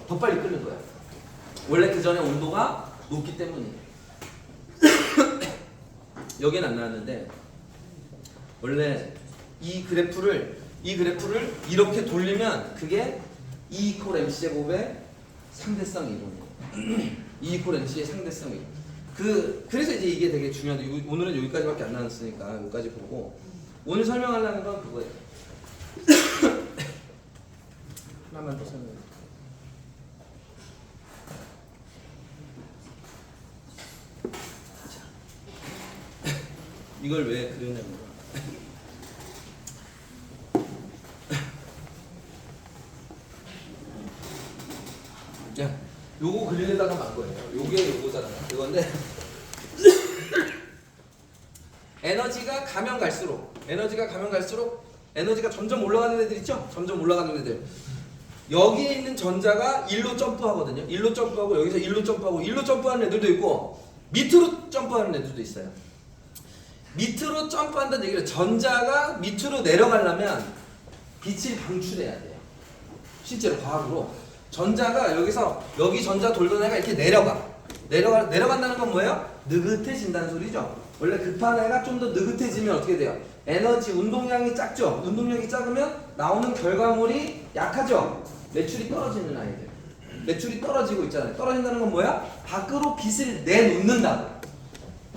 더 빨리 끓는 거야. 원래 그 전에 온도가 높기 때문이에요. 여기는 안 나왔는데 원래 이 그래프를 이렇게 돌리면 그게 E 이퀄 MC 제곱의 상대성 이론이에요. E 이퀄 MC의 상대성 이론. 그래서 이제 이게 되게 중요한데 오늘은 여기까지밖에 안 나왔으니까 여기까지 보고 오늘 설명하려는 건 그거예요. 하나만 더 설명해. 이걸 왜 그렸냐면 야, 요거 그리려다가 만 거예요. 요게 요거잖아요. 이건데 에너지가 가면 갈수록 에너지가 점점 올라가는 애들 있죠? 점점 올라가는 애들. 여기에 있는 전자가 1로 점프하거든요. 1로 점프하고 여기서 1로 점프하는 애들도 있고 밑으로 점프하는 애들도 있어요. 밑으로 점프한다는 얘기는 전자가 밑으로 내려가려면 빛을 방출해야 돼요. 실제로 과학으로 전자가 여기 전자 돌던 애가 이렇게 내려간다는 건 뭐예요? 느긋해진다는 소리죠. 원래 급한 애가 좀 더 느긋해지면 어떻게 돼요? 에너지 운동량이 작죠. 운동량이 작으면 나오는 결과물이 약하죠. 매출이 떨어지는 아이들. 매출이 떨어지고 있잖아요. 떨어진다는 건 뭐야? 밖으로 빛을 내놓는다.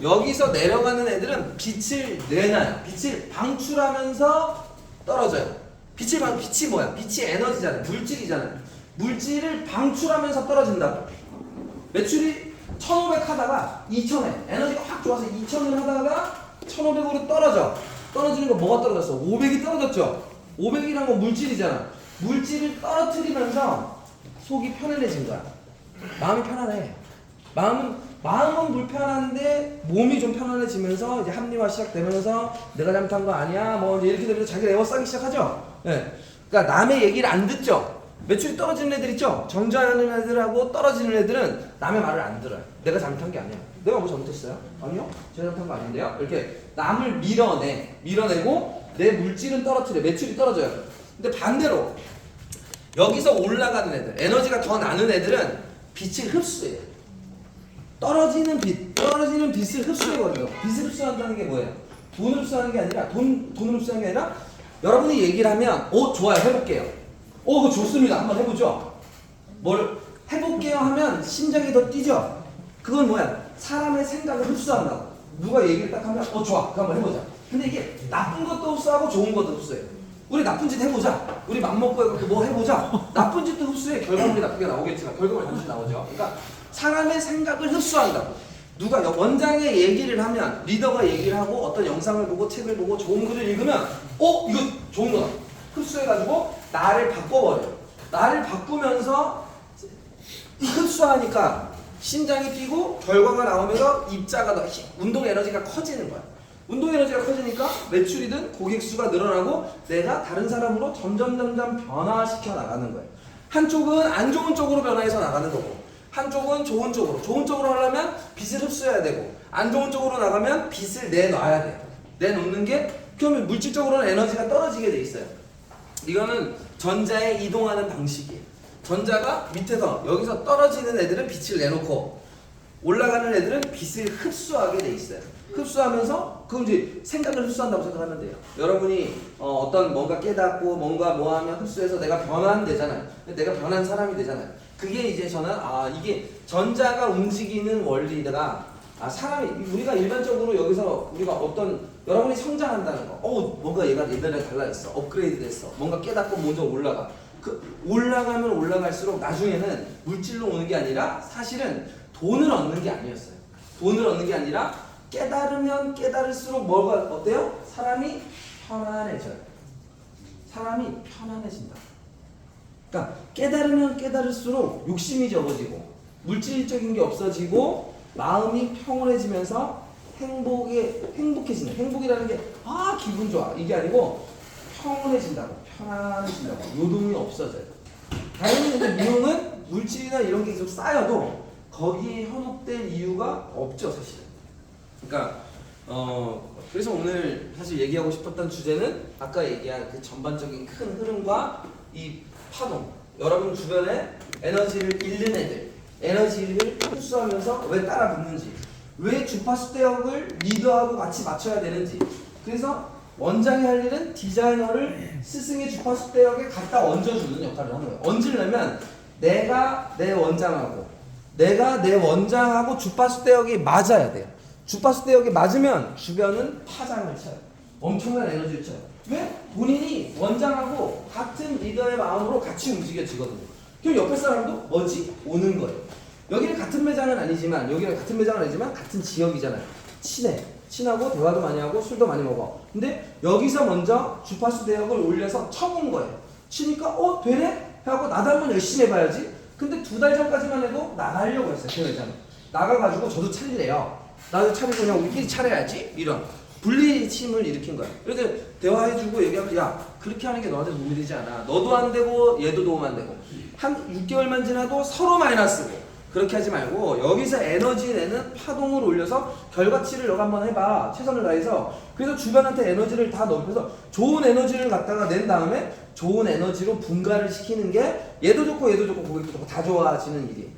여기서 내려가는 애들은 빛을 내놔요. 빛을 방출하면서 떨어져요. 빛이 뭐야? 빛이 에너지잖아요. 물질이잖아요. 물질을 방출하면서 떨어진다. 매출이 1500 하다가 2000에 에너지가 확 좋아서 2000을 하다가 1500으로 떨어져. 떨어지는 거 뭐가 떨어졌어? 500이 떨어졌죠? 500이란 건 물질이잖아. 물질을 떨어뜨리면서 속이 편안해진 거야. 마음이 편안해. 마음은 불편한데 몸이 좀 편안해지면서 이제 합리화 시작되면서 내가 잘못한 거 아니야 뭐 이렇게 되면서 자기가 에워싸기 시작하죠. 네. 그러니까 남의 얘기를 안 듣죠. 매출이 떨어지는 애들 있죠. 정자하는 애들하고 떨어지는 애들은 남의 말을 안 들어요. 내가 잘못한 게 아니야. 내가 뭐 잘못했어요? 아니요. 제가 잘못한 거 아닌데요. 이렇게 남을 밀어내고 내 물질은 떨어뜨려. 매출이 떨어져요. 근데 반대로 여기서 올라가는 애들, 에너지가 더 나는 애들은 빛을 흡수해요. 떨어지는 빛을 흡수해버려요. 빛을 흡수한다는 게 뭐예요? 돈을 흡수하는 게 아니라 돈을 흡수하는 게 아니라 여러분이 얘기를 하면 좋아요 해볼게요. 그거 좋습니다. 한번 해보죠. 뭘 해볼게요 하면 심장이 더 뛰죠. 그건 뭐야? 사람의 생각을 흡수한다고. 누가 얘기를 딱 하면 좋아. 그거 한번 해보자. 근데 이게 나쁜 것도 흡수하고 좋은 것도 흡수해요. 우리 나쁜 짓 해보자. 우리 맘먹고 뭐 해보자. 나쁜 짓도 흡수해. 결과물이 나쁘게 나오겠지만 결과물이 반드시 나오죠. 그러니까 사람의 생각을 흡수한다고. 누가 원장의 얘기를 하면 리더가 얘기를 하고 어떤 영상을 보고 책을 보고 좋은 글을 읽으면 이거 좋은 거다. 흡수해가지고 나를 바꿔버려요. 나를 바꾸면서 흡수하니까 심장이 뛰고 결과가 나오면서 입자가 더 운동 에너지가 커지는 거야. 운동 에너지가 커지니까 매출이든 고객 수가 늘어나고 내가 다른 사람으로 점점 변화시켜 나가는 거예요. 한쪽은 안 좋은 쪽으로 변화해서 나가는 거고 한쪽은 좋은 쪽으로 하려면 빚을 흡수해야 되고 안 좋은 쪽으로 나가면 빚을 내놔야 돼요. 내놓는 게 그러면 물질적으로는 에너지가 떨어지게 돼 있어요. 이거는 전자의 이동하는 방식이에요. 전자가 밑에서 여기서 떨어지는 애들은 빛을 내놓고 올라가는 애들은 빛을 흡수하게 돼 있어요. 흡수하면서 그럼 이제 생각을 흡수한다고 생각하면 돼요. 여러분이 어떤 뭔가 깨닫고 뭔가 뭐하면 흡수해서 내가 변환되잖아요. 내가 변한 사람이 되잖아요. 그게 이제 저는 이게 전자가 움직이는 원리가 사람이 우리가 일반적으로 여기서 우리가 어떤 여러분이 성장한다는 거, 뭔가 얘가 옛날에 달라졌어, 업그레이드 됐어, 뭔가 깨닫고 먼저 올라가. 그 올라가면 올라갈수록 나중에는 물질로 오는 게 아니라 사실은 돈을 얻는 게 아니었어요. 돈을 얻는 게 아니라 깨달으면 깨달을수록 뭐가 어때요? 사람이 편안해져요. 사람이 편안해진다. 그러니까 깨달으면 깨달을수록 욕심이 적어지고 물질적인 게 없어지고 마음이 평온해지면서 행복해진다. 행복이라는 게 기분 좋아 이게 아니고 평온해진다고, 편안해진다고, 요동이 없어져요. 당연히 근데 미용은 물질이나 이런 게 계속 쌓여도 거기에 현혹될 이유가 없죠, 사실은. 그러니까 그래서 오늘 사실 얘기하고 싶었던 주제는 아까 얘기한 그 전반적인 큰 흐름과 이 파동, 여러분 주변에 에너지를 잃는 애들, 에너지를 흡수하면서 왜 따라 붙는지, 왜 주파수 대역을 리더하고 같이 맞춰야 되는지. 그래서 원장이 할 일은 디자이너를 스승의 주파수 대역에 갖다 얹어주는 역할을 하는 거예요. 얹으려면 내가 내 원장하고 주파수 대역이 맞아야 돼요. 주파수 대역이 맞으면 주변은 파장을 쳐요. 엄청난 에너지를 쳐요. 왜? 본인이 원장하고 같은 리더의 마음으로 같이 움직여지거든요. 그럼 옆에 사람도 오는 거예요. 여기는 같은 매장은 아니지만 같은 지역이잖아요. 친하고 대화도 많이 하고 술도 많이 먹어. 근데 여기서 먼저 주파수 대역을 올려서 쳐본 거예요. 치니까 되네? 하고 나도 한번 열심히 해봐야지. 근데 2달 전까지만 해도 나가려고 했어요. 그 매장 나가가지고 저도 차리래요. 나도 차리고 그냥 우리끼리 차려야지. 이런 분리침을 일으킨 거야. 그래서 대화해주고 얘기하면 그렇게 하는 게 너한테 도움이 되지 않아. 너도 안 되고 얘도 도움 안 되고 한 6개월만 지나도 서로 마이너스고. 그렇게 하지 말고 여기서 에너지 내는 파동을 올려서 결과치를 너가 한번 해봐. 최선을 다해서. 그래서 주변한테 에너지를 다 넓혀서 좋은 에너지를 갖다가 낸 다음에 좋은 에너지로 분갈을 시키는 게 얘도 좋고 고객도 좋고 다 좋아지는 일이에요.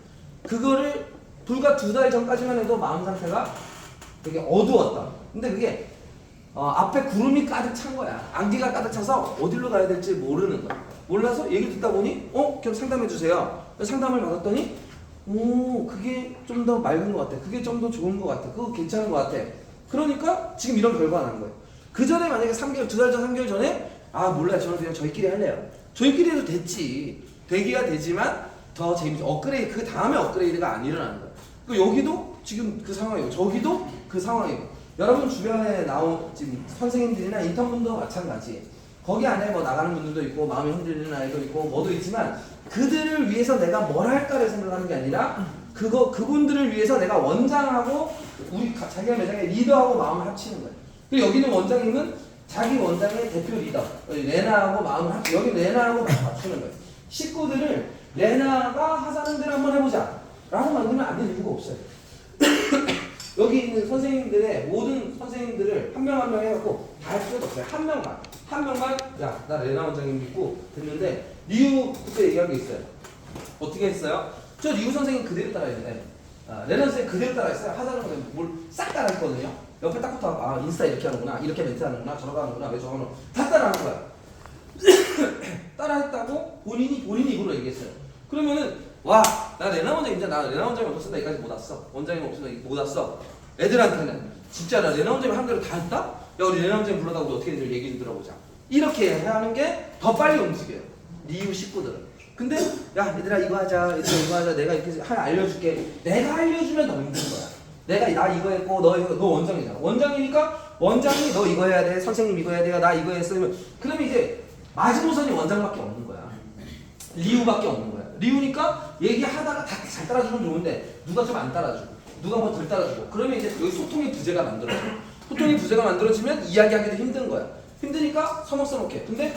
그거를 불과 2달 전까지만 해도 마음 상태가 되게 어두웠다. 근데 그게 앞에 구름이 가득 찬 거야. 안개가 가득 차서 어디로 가야 될지 모르는 거야. 몰라서 얘기 듣다 보니 그럼 상담해 주세요. 상담을 받았더니 그게 좀 더 맑은 것 같아. 그게 좀 더 좋은 것 같아. 그거 괜찮은 것 같아. 그러니까 지금 이런 결과가 난 거예요. 그 전에 만약에 2달 전, 3개월 전에 몰라요. 저는 그냥 저희끼리 할래요. 저희끼리 해도 됐지. 되기가 되지만 더 재밌죠. 업그레이드, 그 다음에 업그레이드가 안 일어나는 거예요. 여기도 지금 그 상황이고 저기도 그 상황이고 여러분 주변에 나온 지금 선생님들이나 인턴분도 마찬가지. 거기 안에 나가는 분들도 있고 마음이 흔들리는 아이도 있고 뭐도 있지만 그들을 위해서 내가 뭘 할까를 생각하는 게 아니라 그분들을 위해서 내가 원장하고 우리 자기가 매장의 리더하고 마음을 합치는 거예요. 그리고 여기는 원장님은 자기 원장의 대표 리더 레나하고 마음을 합치고 여기 레나하고 맞추는 거예요. 식구들을 레나가 하자는 대로 한번 해보자 라고 만들면 안 될 이유가 없어요. 여기 있는 선생님들의 모든 선생님들을 한 명 한 명 해갖고 다 할 필요도 없어요. 한 명만 나 레나 원장님 믿고 됐는데 리우 그때 얘기한 게 있어요. 어떻게 했어요? 저 리우 선생님 그대로 따라했는데 레나 선생님 그대로 따라했어요. 하자는 거는 뭘 싹 따라했거든요. 옆에 딱 붙어 인스타 이렇게 하는구나, 이렇게 멘트 하는구나, 저러고 하는구나, 왜 저러는 다 따라하는 거야. 따라했다고 본인 입으로 얘기했어요. 그러면은 나 레나 원장님 나 레나 원장님 없었으면 여기까지 못 왔어. 원장님 없으면 못 왔어. 애들한테는 진짜 나 레나 원장님 한 대로 다 했다? 야 우리 레나 원장님 불러다가 우리 어떻게 얘기 좀 들어보자. 이렇게 하는 게 더 빨리 움직여요. 리우 식구들은. 근데 얘들아 이거 하자, 내가 이렇게 알려줄게. 내가 알려주면 더 힘든 거야. 나 이거 했고 너 원장이잖아. 원장이니까 원장이 너 이거 해야 돼, 선생님 이거 해야 돼, 나 이거 했어. 그러면 이제 마지노선이 원장밖에 없는 거야. 리우밖에 없는 거야. 리우니까 얘기하다가 다 잘 따라주면 좋은데 누가 좀 안 따라주고 누가 뭐 덜 따라주고 그러면 이제 여기 소통의 부재가 만들어져. 소통의 부재가 만들어지면 이야기하기도 힘든 거야. 힘드니까 서먹서먹해. 근데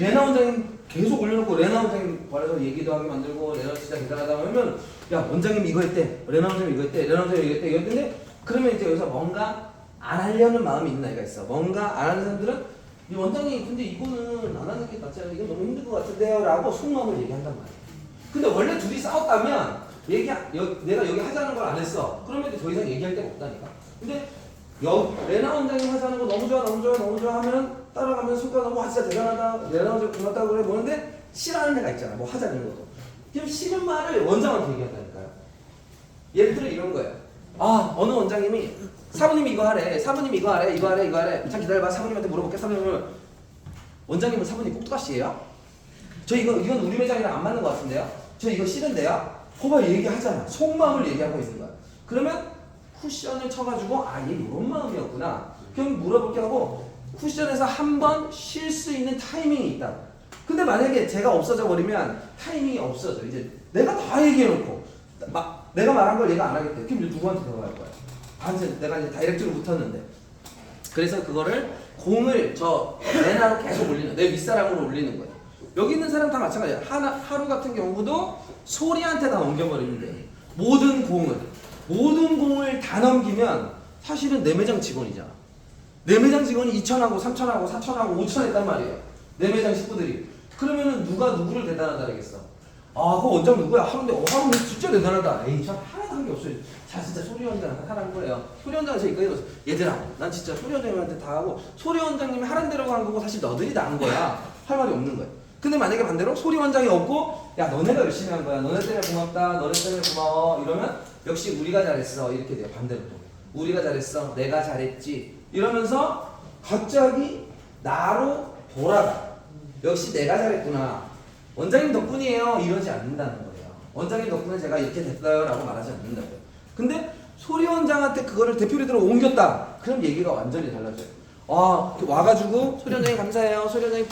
레나 원장님 계속 올려놓고 레나 원장님 말해서 얘기도 하게 만들고 레나 진짜 대단하다 하면 야 원장님 이거 했대, 레나 원장님 이거 했대, 레나 원장님 이거 했대, 이거 했는데 그러면 이제 여기서 뭔가 안 하려는 마음이 있는 아이가 있어. 뭔가 안 하는 사람들은 이 원장님 근데 이거는 안 하는 게 낫지 않아요? 이건 너무 힘들 것 같은데요? 라고 속마음을 얘기한단 말이야. 근데 원래 둘이 싸웠다면 내가 여기 하자는 걸 안 했어. 그러면 이제 더 이상 얘기할 데가 없다니까. 근데 레나 원장님 하자는 거 너무 좋아 너무 좋아 너무 좋아 하면 따라가면 손가락 너무 진짜 대단하다 레나 원장님 고맙다고 그래 보는데 싫어하는 데가 있잖아. 뭐 하자는 것도. 지금 싫은 말을 원장한테 얘기한다니까요. 예를 들어 이런 거예요. 아 어느 원장님이 사부님이 이거 하래, 사부님이 이거 하래, 이거 하래, 이거 하래. 잠깐 기다려봐. 사부님한테 물어볼게. 사부님은 원장님은 사부님 꼭두가시예요? 저 이건 우리 매장이랑 안 맞는 것 같은데요? 저 이거 싫은데요? 거봐 얘기하잖아. 속마음을 얘기하고 있는 거야. 그러면 쿠션을 쳐가지고 얘 이런 마음이었구나. 그럼 물어볼게 하고 쿠션에서 한 번 쉴 수 있는 타이밍이 있다. 근데 만약에 제가 없어져 버리면 타이밍이 없어져. 이제 내가 다 얘기해놓고 내가 말한 걸 얘가 안 하겠대. 그럼 이제 누구한테 들어갈 거야? 내가 이제 다이렉트로 붙었는데. 그래서 그거를 공을 저 레나로 계속 올리는, 내 윗사람으로 올리는 거예요. 여기 있는 사람 다 마찬가지야. 하루 같은 경우도 소리한테 다 넘겨버리면 돼. 모든 공을 다 넘기면 사실은 내 매장 직원이잖아. 내 매장 직원이 2천하고 3천하고 4천하고 5천 했단 말이에요. 내 매장 식구들이. 그러면은 누가 누구를 대단하다 그러겠어. 그 원장 누구야? 하는데 하면 진짜 대단하다. 에이 저 하나도 한 게 없어요. 자 진짜 소리 원장 하라는 거예요. 소리 원장에서 이거 얘들아 난 진짜 소리 원장님한테 다 하고 소리 원장님이 하란 대로 한 거고 사실 너들이 다 한 거야. 할 말이 없는 거야. 근데 만약에 반대로 소리 원장이 없고 야 너네가 열심히 한 거야. 너네 때문에 고맙다. 너네 때문에 고마워. 이러면 역시 우리가 잘했어. 이렇게 돼요. 반대로 또. 우리가 잘했어. 내가 잘했지. 이러면서 갑자기 나로 돌아가. 역시 내가 잘했구나. 원장님 덕분이에요. 이러지 않는다는 거예요. 원장님 덕분에 제가 이렇게 됐어요. 라고 말하지 않는다고요. 근데 소리 원장한테 그거를 대표 리더로 옮겼다. 그럼 얘기가 완전히 달라져요. 와가지고 소리 원장님 감사해요. 소리 원장님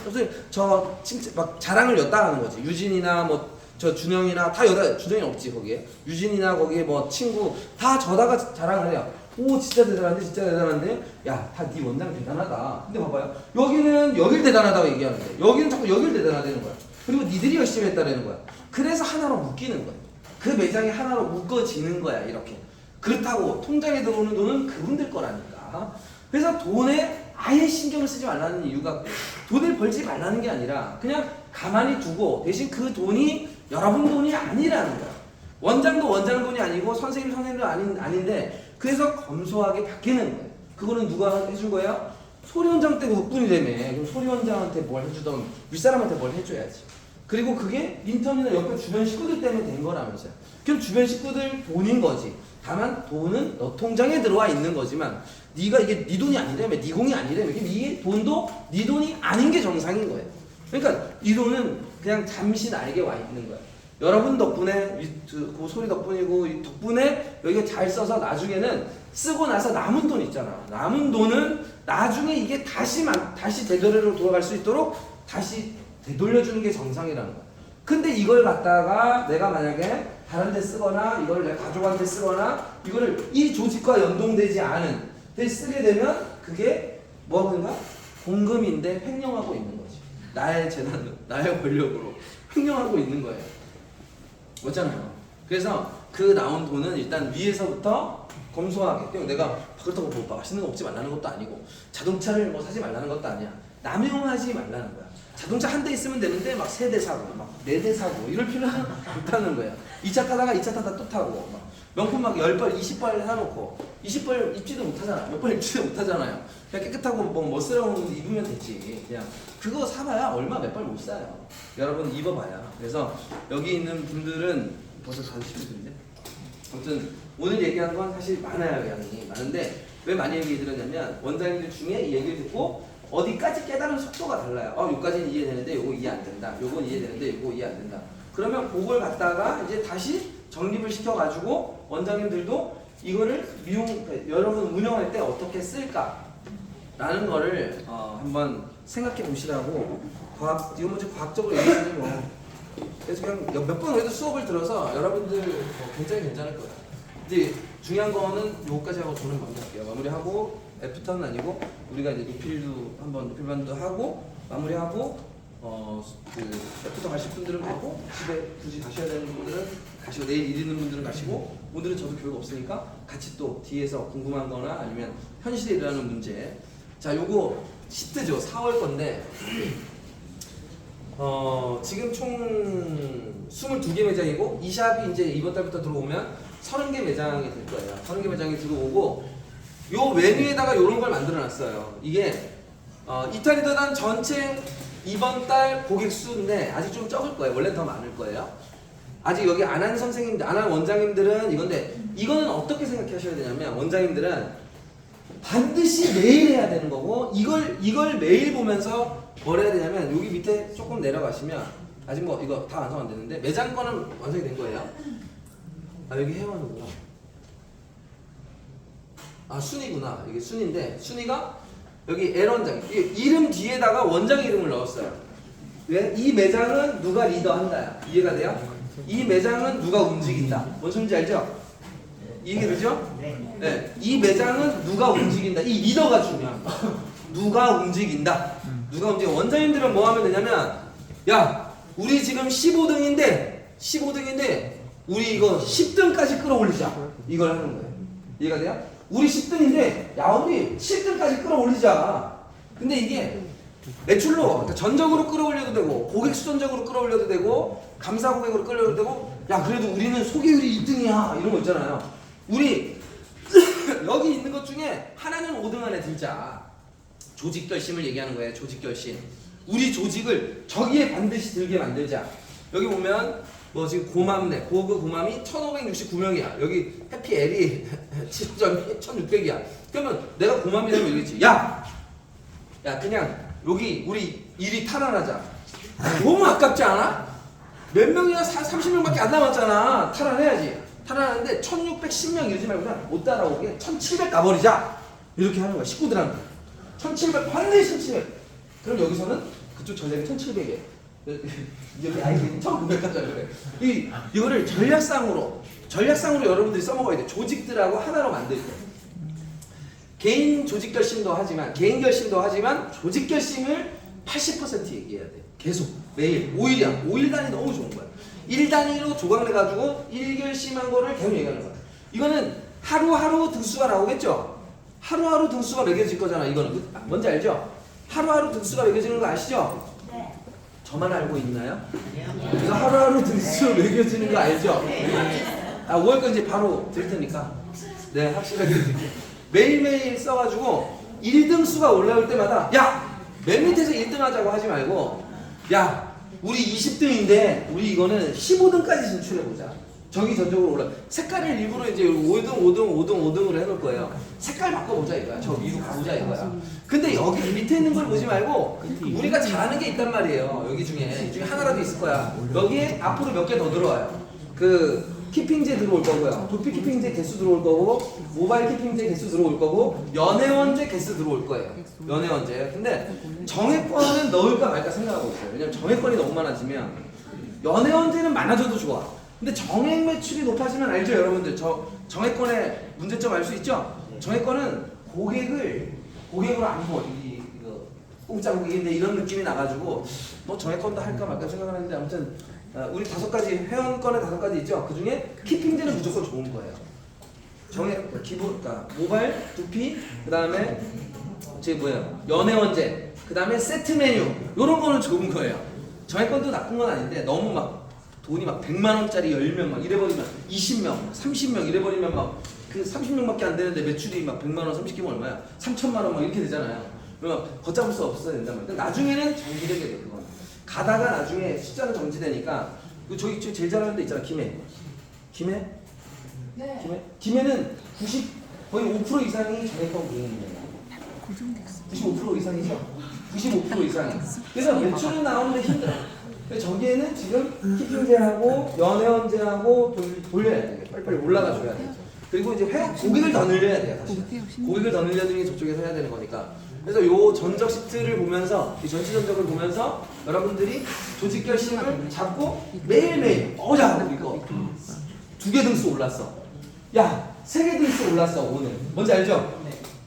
저 막 자랑을 엿다 하는 거지. 유진이나 뭐 저 준영이나 다 여다. 준영이 없지 거기에. 유진이나 거기에 뭐 친구 다 저다가 자랑을 해요. 오 진짜 대단한데 진짜 대단한데 야 다 네 원장 대단하다. 근데 봐봐요. 여기는 여길 대단하다고 얘기하는데 여기는 자꾸 여길 대단하다는 거야. 그리고 니들이 열심히 했다는 거야. 그래서 하나로 묶이는 거야. 그 매장이 하나로 묶어지는 거야. 이렇게. 그렇다고 통장에 들어오는 돈은 그분들 거라니까. 그래서 돈에 아예 신경을 쓰지 말라는 이유가 돈을 벌지 말라는 게 아니라 그냥 가만히 두고 대신 그 돈이 여러분 돈이 아니라는 거야. 원장도 원장 돈이 아니고 선생님도 아닌데 그래서 검소하게 바뀌는 거예요. 그거는 누가 해준 거예요? 소리 원장 때 덕분이라며. 그럼 소리 원장한테 뭘 해주던 윗사람한테 뭘 해줘야지. 그리고 그게 인턴이나 옆에 주변 식구들 때문에 된 거라면서요. 그럼 주변 식구들 돈인 거지. 다만 돈은 너 통장에 들어와 있는 거지만 네가 이게 네 돈이 아니라며, 네 공이 아니라며. 이 돈도 네 돈이 아닌 게 정상인 거예요. 그러니까 이 돈은 그냥 잠시 나에게 와 있는 거야. 여러분 덕분에 그 소리 덕분이고 이 덕분에 여기가 잘 써서 나중에는 쓰고 나서 남은 돈 있잖아. 남은 돈은 나중에 이게 다시 제대로 돌아갈 수 있도록 다시 되돌려주는 게 정상이라는 거야. 근데 이걸 갖다가 내가 만약에 다른 데 쓰거나 이걸 내 가족한테 쓰거나 이거를 이 조직과 연동되지 않은 데 쓰게 되면 그게 뭐하고인가? 공금인데 횡령하고 있는 거지. 나의 재산으로, 나의 권력으로 횡령하고 있는 거예요. 맞잖아요. 그래서 그 나온 돈은 일단 위에서부터 검소하게. 내가 그렇다고 뭐 맛있는 거 먹지 말라는 것도 아니고 자동차를 뭐 사지 말라는 것도 아니야. 남용하지 말라는 거야. 자동차 한 대 있으면 되는데 막 3대 사고 막 4대 사고 이럴 필요는 없다는 거야. 2차 타다가 2차 타다 또 타고 막 명품 막 10벌 20벌 사놓고 20벌 입지도 못하잖아. 몇 벌 입지도 못하잖아요. 그냥 깨끗하고 뭐 멋스러운 옷 입으면 되지. 그냥 그거 사봐야 얼마 몇 벌 못 사요. 여러분 입어봐야. 그래서 여기 있는 분들은 벌써 40분인데 아무튼 오늘 얘기한 건 사실 많아요. 양이 많은데 왜 많이 얘기 드렸냐면 원장님들 중에 이 얘기를 듣고 어디까지 깨달은 속도가 달라요. 여기까지는 이해되는데 요거 이해 안 된다. 요건 이해되는데 요거 이해 안 된다. 그러면 그걸 갖다가 이제 다시 정립을 시켜가지고 원장님들도 이거를 여러분 운영할 때 어떻게 쓸까라는 거를 한번 생각해 보시라고 이거 뭐지 과학적으로 얘기하지 뭐. 그래서 그냥 몇 번 그래도 수업을 들어서 여러분들 굉장히 괜찮을 거예요. 이제 중요한 거는 요거까지 하고 저는 마무리할게요. 마무리하고 애프터는 아니고 우리가 이제 리필도 한번 리필반도 하고 마무리하고 그 애프터 가실 분들은 가고 집에 굳이 가셔야 되는 분들은 가시고 내일 일 있는 분들은 가시고 오늘은 저도 교육 없으니까 같이 또 뒤에서 궁금한 거나 아니면 현실에 일어나는 문제 자 요거 시트죠 4월 건데 지금 총 22개 매장이고 이 샵이 이제 이번 달부터 들어오면 30개 매장이 될 거예요. 30개 매장이 들어오고 요 메뉴에다가 요런 걸 만들어 놨어요. 이게 이탈리아단 전체 이번 달 고객 수인데 아직 좀 적을 거예요. 원래는 더 많을 거예요. 아직 여기 안 한 선생님들, 안 한 원장님들은 이건데 이거는 어떻게 생각하셔야 되냐면 원장님들은 반드시 매일 해야 되는 거고 이걸 매일 보면서 뭘 해야 되냐면 여기 밑에 조금 내려가시면 아직 뭐 이거 다 완성 안 됐는데 매장 거는 완성이 된 거예요. 아 여기 회원이구나. 아 순위구나. 이게 순위인데 순위가 여기 L원장 이름 뒤에다가 원장 이름을 넣었어요. 왜? 이 매장은 누가 리더한다야. 이해가 돼요? 이 매장은 누가 움직인다. 뭔 소린지 알죠? 이해되죠? 네. 이 매장은 누가 움직인다. 이 리더가 중요한 거야. 누가 움직인다. 누가 움직여. 원장님들은 뭐 하면 되냐면 야 우리 지금 15등인데 우리 이거 10등까지 끌어올리자. 이걸 하는 거예요. 이해가 돼요? 우리 10등인데 야 우리 7등까지 끌어올리자. 근데 이게 매출로 그러니까 전적으로 끌어올려도 되고 고객 수전적으로 끌어올려도 되고 감사 고객으로 끌어올려도 되고 야 그래도 우리는 소개율이 2등이야 이런 거 있잖아요. 우리 여기 있는 것 중에 하나는 5등 안에 들자. 조직 결심을 얘기하는 거예요. 조직 결심. 우리 조직을 저기에 반드시 들게 만들자. 여기 보면 뭐 지금 고맘네 고그 고맘이 1569명이야. 여기 해피 L이 7점이 1600이야. 그러면 내가 고맘이라고 얘기했지. 야 그냥 여기 우리 1위 탈환하자. 너무 아깝지 않아? 몇 명이야? 30명밖에 안 남았잖아. 탈환해야지. 탈환하는데 1610명 이러지 말고 그냥 못 따라오게 1700 가버리자. 이렇게 하는 거야. 식구들한테 1700 반드시 1700. 그럼 여기서는 그쪽 전략이 1700이에요. 여기 아이들이 1900까지 그래. 이거를 전략상으로 여러분들이 써먹어야 돼. 조직들하고 하나로 만들 때. 개인 조직 결심도 하지만 조직 결심을 80% 얘기해야 돼. 계속 매일 5일이야. 5일 단위 너무 좋은 거야. 1 단위로 조각내가지고 1결심한 거를 계속 얘기하는 거야. 이거는 하루하루 등수가 나오겠죠? 하루하루 등수가 매겨질 거잖아. 이거는 뭔지 알죠? 하루하루 등수가 매겨지는 거 아시죠? 네. 저만 알고 있나요? 이거 하루하루 등수 매겨지는 거 알죠? 아 5월 건 이제 바로 드릴 테니까 네 확실하게 드릴게요. 매일매일 써가지고 1등수가 올라올 때마다 야! 맨 밑에서 1등 하자고 하지 말고 야! 우리 20등인데 우리 이거는 15등까지 진출해보자. 저기 저쪽으로 올라. 색깔을 일부러 이제 5등으로 해놓을 거예요. 색깔 바꿔보자 이거야. 저 위로 가보자 이거야. 근데 여기 밑에 있는 걸 보지 말고 우리가 잘하는 게 있단 말이에요. 여기 중에 하나라도 있을 거야. 여기에 앞으로 몇 개 더 들어와요. 그 키핑제 들어올 거고요. 도피 키핑제 개수 들어올 거고 모바일 키핑제 개수 들어올 거고 연회원제 개수 들어올 거예요. 연회원제. 근데 정액권은 넣을까 말까 생각하고 있어요. 왜냐면 정액권이 너무 많아지면 연회원제는 많아져도 좋아. 근데 정액 매출이 높아지면 알죠 여러분들. 정액권의 문제점 알 수 있죠? 정액권은 고객으로 안 보. 이거 공짜 고객인데 이런 느낌이 나가지고 뭐 정액권도 할까 말까 생각하는데 아무튼 우리 5가지 회원권에 5가지 있죠. 그 중에 키핑제는 무조건 좋은 거예요. 정액 기본 그러니까 모바일, 두피, 그 다음에 연회원제, 그 다음에 세트 메뉴 이런 거는 좋은 거예요. 정액권도 나쁜 건 아닌데 너무 막 돈이 막 100만 원짜리 10명 막 이래버리면 20명, 30명 이래버리면 막 그 30명밖에 안 되는데 매출이 막 100만 원, 30개면 얼마야? 3천만 원 막 이렇게 되잖아요. 그러면 걷잡을 수 없어야 된단 말이야. 나중에는 정지되게 돼 그건. 가다가 나중에 숫자는 정지되니까 저기 제일 잘하는 데 있잖아. 김해. 네. 김해는 거의 5% 이상이 정액권 고객님이에요. 95% 이상이죠. 95% 이상이. 그래서 매출은 나오는데 힘들어. 그래서 저기에는 지금 키핑제하고 연회원제하고 돌려야 돼. 빨리빨리 올라가줘야 돼. 그리고 이제 고객을 더 늘려야 돼요. 사실. 고객을 더 늘려주는 게 저쪽에서 해야 되는 거니까. 그래서 요 전적 시트를 보면서 이 전시 전적을 보면서 여러분들이 조직 결심을 잡고 매일매일 야 이거 2개 등수 올랐어. 야 3개 등수 올랐어 오늘. 뭔지 알죠?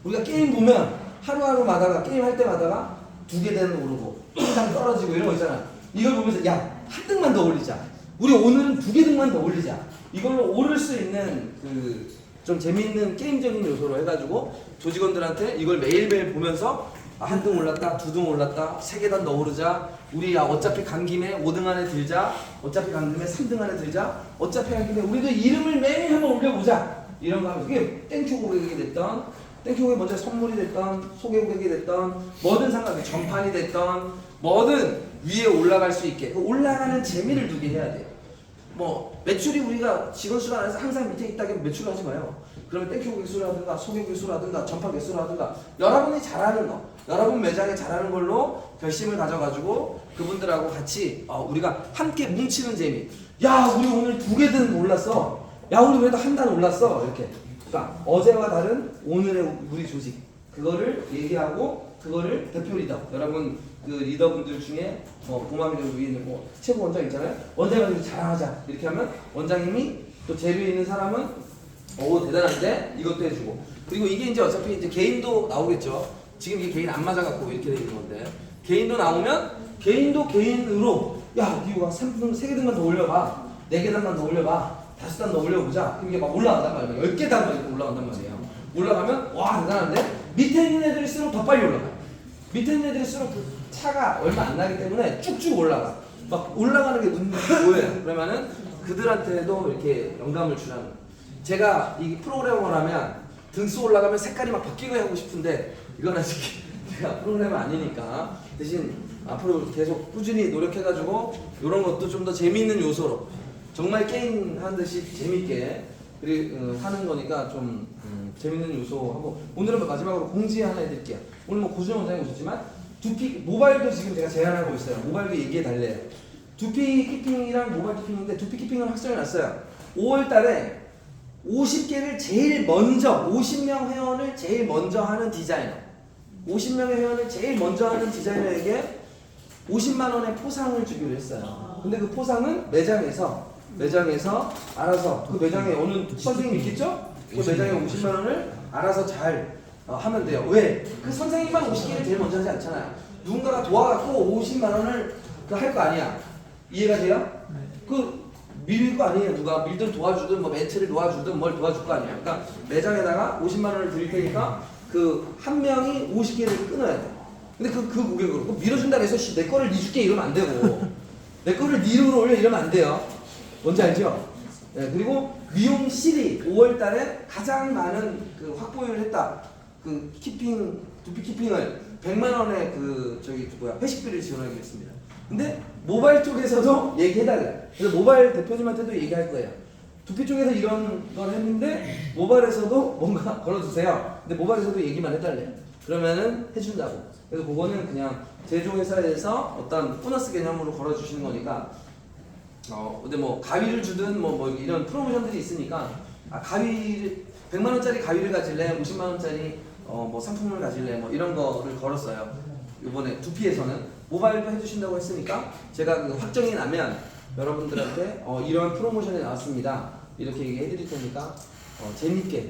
우리가 게임 보면 하루하루마다가 게임 할 때마다가 2계단 오르고 1단 떨어지고 이런 거 있잖아. 이걸 보면서 야, 한 등만 더 올리자. 우리 오늘은 2개등만 더 올리자. 이걸로 오를 수 있는 그 좀 재밌는 게임적인 요소로 해가지고 조직원들한테 이걸 매일매일 보면서 한 등 올랐다, 2등 올랐다, 3계단 더 오르자. 우리 야 어차피 간 김에 5등 안에 들자. 어차피 간 김에 3등 안에 들자. 어차피 간 김에 우리도 이름을 매일 한번 올려보자. 이런 거 하면서 그게 땡큐 고객이 됐던, 땡큐 고객이 먼저 선물이 됐던, 소개 고객이 됐던, 뭐든 상관없이 전판이 됐던, 뭐든 위에 올라갈 수 있게 그 올라가는 재미를 두게 해야 돼요. 뭐 매출이 우리가 직원 수가 안에서 항상 밑에 있다면 매출을 하지 마요. 그러면 땡큐 고객 수라든가 소개 고객 수라든가 전파 개수라든가 여러분이 잘하는 거, 여러분 매장에 잘하는 걸로 결심을 가져가지고 그분들하고 같이 우리가 함께 뭉치는 재미. 야 우리 오늘 2개든 올랐어. 야 우리 그래도 한 단 올랐어. 이렇게. 그러니까 어제와 다른 오늘의 우리 조직 그거를 얘기하고 그거를 대표 리더 여러분 그 리더분들 중에 고마미를 위에 있는 최고 원장 있잖아요. 원장님이 자랑하자 이렇게 하면 원장님이 또 제류에 있는 사람은 오 대단한데 이것도 해주고 그리고 이게 이제 어차피 이제 개인도 나오겠죠. 지금 이게 개인 안 맞아갖고 이렇게 돼 있는 건데 개인도 나오면 개인도 개인으로 야 니가 3계단만 더 올려봐 4계단만 더 올려봐 5단 더 올려보자. 그럼 이게 막 올라간단 말이에요. 10계단 이렇게 올라간단 말이에요. 올라가면 와 대단한데 밑에 있는 애들일수록 더 빨리 올라가요. 밑에 있는 애들일수록 그 차가 얼마 안 나기 때문에 쭉쭉 올라가. 막 올라가는 게 눈에 보여요. 그러면은 그들한테도 이렇게 영감을 주라는 거예요. 제가 이 프로그래머를 하면 등수 올라가면 색깔이 막 바뀌고 하고 싶은데 이건 아직 제가 프로그래머 아니니까 대신 앞으로 계속 꾸준히 노력해가지고 이런 것도 좀 더 재미있는 요소로 정말 게임 하는 듯이 재밌게 하는 거니까 좀 재밌는 요소하고 오늘은 마지막으로 공지 하나 해드릴게요. 오늘 뭐 고준영 원장님 오셨지만 두피 모바일도 지금 제가 제안하고 있어요. 모바일도 얘기해 달래요. 두피 키핑이랑 모바일 키핑인데 두피 키핑을 확정해놨어요. 5월달에 50개를 제일 먼저 50명 회원을 제일 먼저 하는 디자이너 50명의 회원을 제일 먼저 하는 디자이너에게 50만 원의 포상을 주기로 했어요. 근데 그 포상은 매장에서 알아서 그 매장에 오는 선생님이 있겠죠? 그 매장에 50만 원을 알아서 잘 하면 돼요. 왜? 그 선생님만 50개를 제일 먼저 하지 않잖아요. 누군가가 도와갖고 50만 원을 할 거 아니야. 이해가 돼요? 그 밀 거 아니에요. 누가 밀든 도와주든 뭐 멘트를 도와주든 뭘 도와줄 거 아니에요. 그러니까 매장에다가 50만 원을 드릴 테니까 그 한 명이 50개를 끊어야 돼. 근데 그 고객으로 밀어준다고 해서 내 거를 니 줄게 이러면 안 되고 내 거를 니 이름으로 올려 이러면 안 돼요. 뭔지 알죠? 네, 그리고 미용실이 5월달에 가장 많은 그 확보율을 했다. 그 키핑 두피 키핑을 100만 원의 그 회식비를 지원하기로 했습니다. 근데 모바일 쪽에서도 얘기해달래. 그래서 모바일 대표님한테도 얘기할 거예요. 두피 쪽에서 이런 걸 했는데 모바일에서도 뭔가 걸어주세요. 근데 모바일에서도 얘기만 해달래. 그러면은 해준다고. 그래서 그거는 그냥 제조회사에서 어떤 보너스 개념으로 걸어주시는 거니까. 근데 뭐 가위를 주든 뭐 이런 프로모션들이 있으니까 가위를 100만 원짜리 가위를 가질래, 50만 원짜리 뭐 상품을 가질래, 뭐 이런 거를 걸었어요. 이번에 두피에서는 모바일도 해주신다고 했으니까 제가 그 확정이 나면 여러분들한테 이런 프로모션이 나왔습니다. 이렇게 얘기해드릴 테니까 재밌게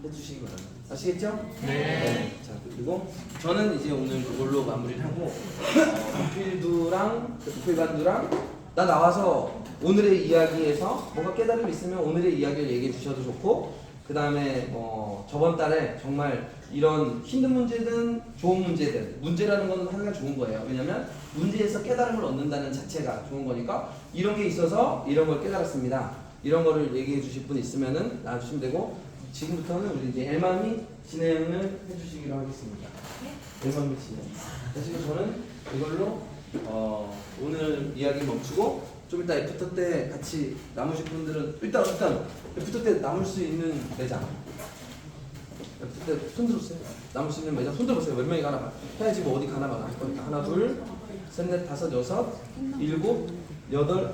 해주시기 바랍니다. 아시겠죠? 네. 자 그리고 저는 이제 오늘 그걸로 마무리를 하고 두필반두랑 나 나와서 오늘의 이야기에서 뭔가 깨달음이 있으면 오늘의 이야기를 얘기해 주셔도 좋고 그 다음에 저번 달에 정말 이런 힘든 문제든 좋은 문제든 문제라는 건 항상 좋은 거예요. 왜냐면 문제에서 깨달음을 얻는다는 자체가 좋은 거니까 이런 게 있어서 이런 걸 깨달았습니다. 이런 거를 얘기해 주실 분 있으면은 나와주시면 되고 지금부터는 우리 이제 엘맘이 진행을 해주시기로 하겠습니다. 엘맘이 진행. 지금 저는 이걸로 오늘 이야기 멈추고 좀 이따 애프터 때 같이 남으실 분들은 일단 애프터 때 남을 수 있는 매장 애프터 때 손 들어보세요. 남을 수 있는 매장 손 들어보세요. 몇 명이 가나 봐. 해야지 뭐 어디 가나 봐. 하나 둘 셋 넷 다섯 여섯 일곱 여덟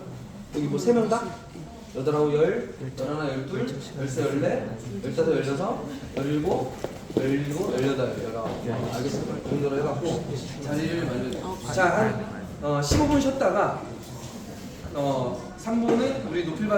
여기 뭐 3명 다? 8, 9, 10, 11, 12, 13, 14, 15, 16, 17, 18, 19 알겠습니다. 그 정도로 해갖고 자리를 만들어요. 자, 한 15분 쉬었다가 3분은 우리 노필반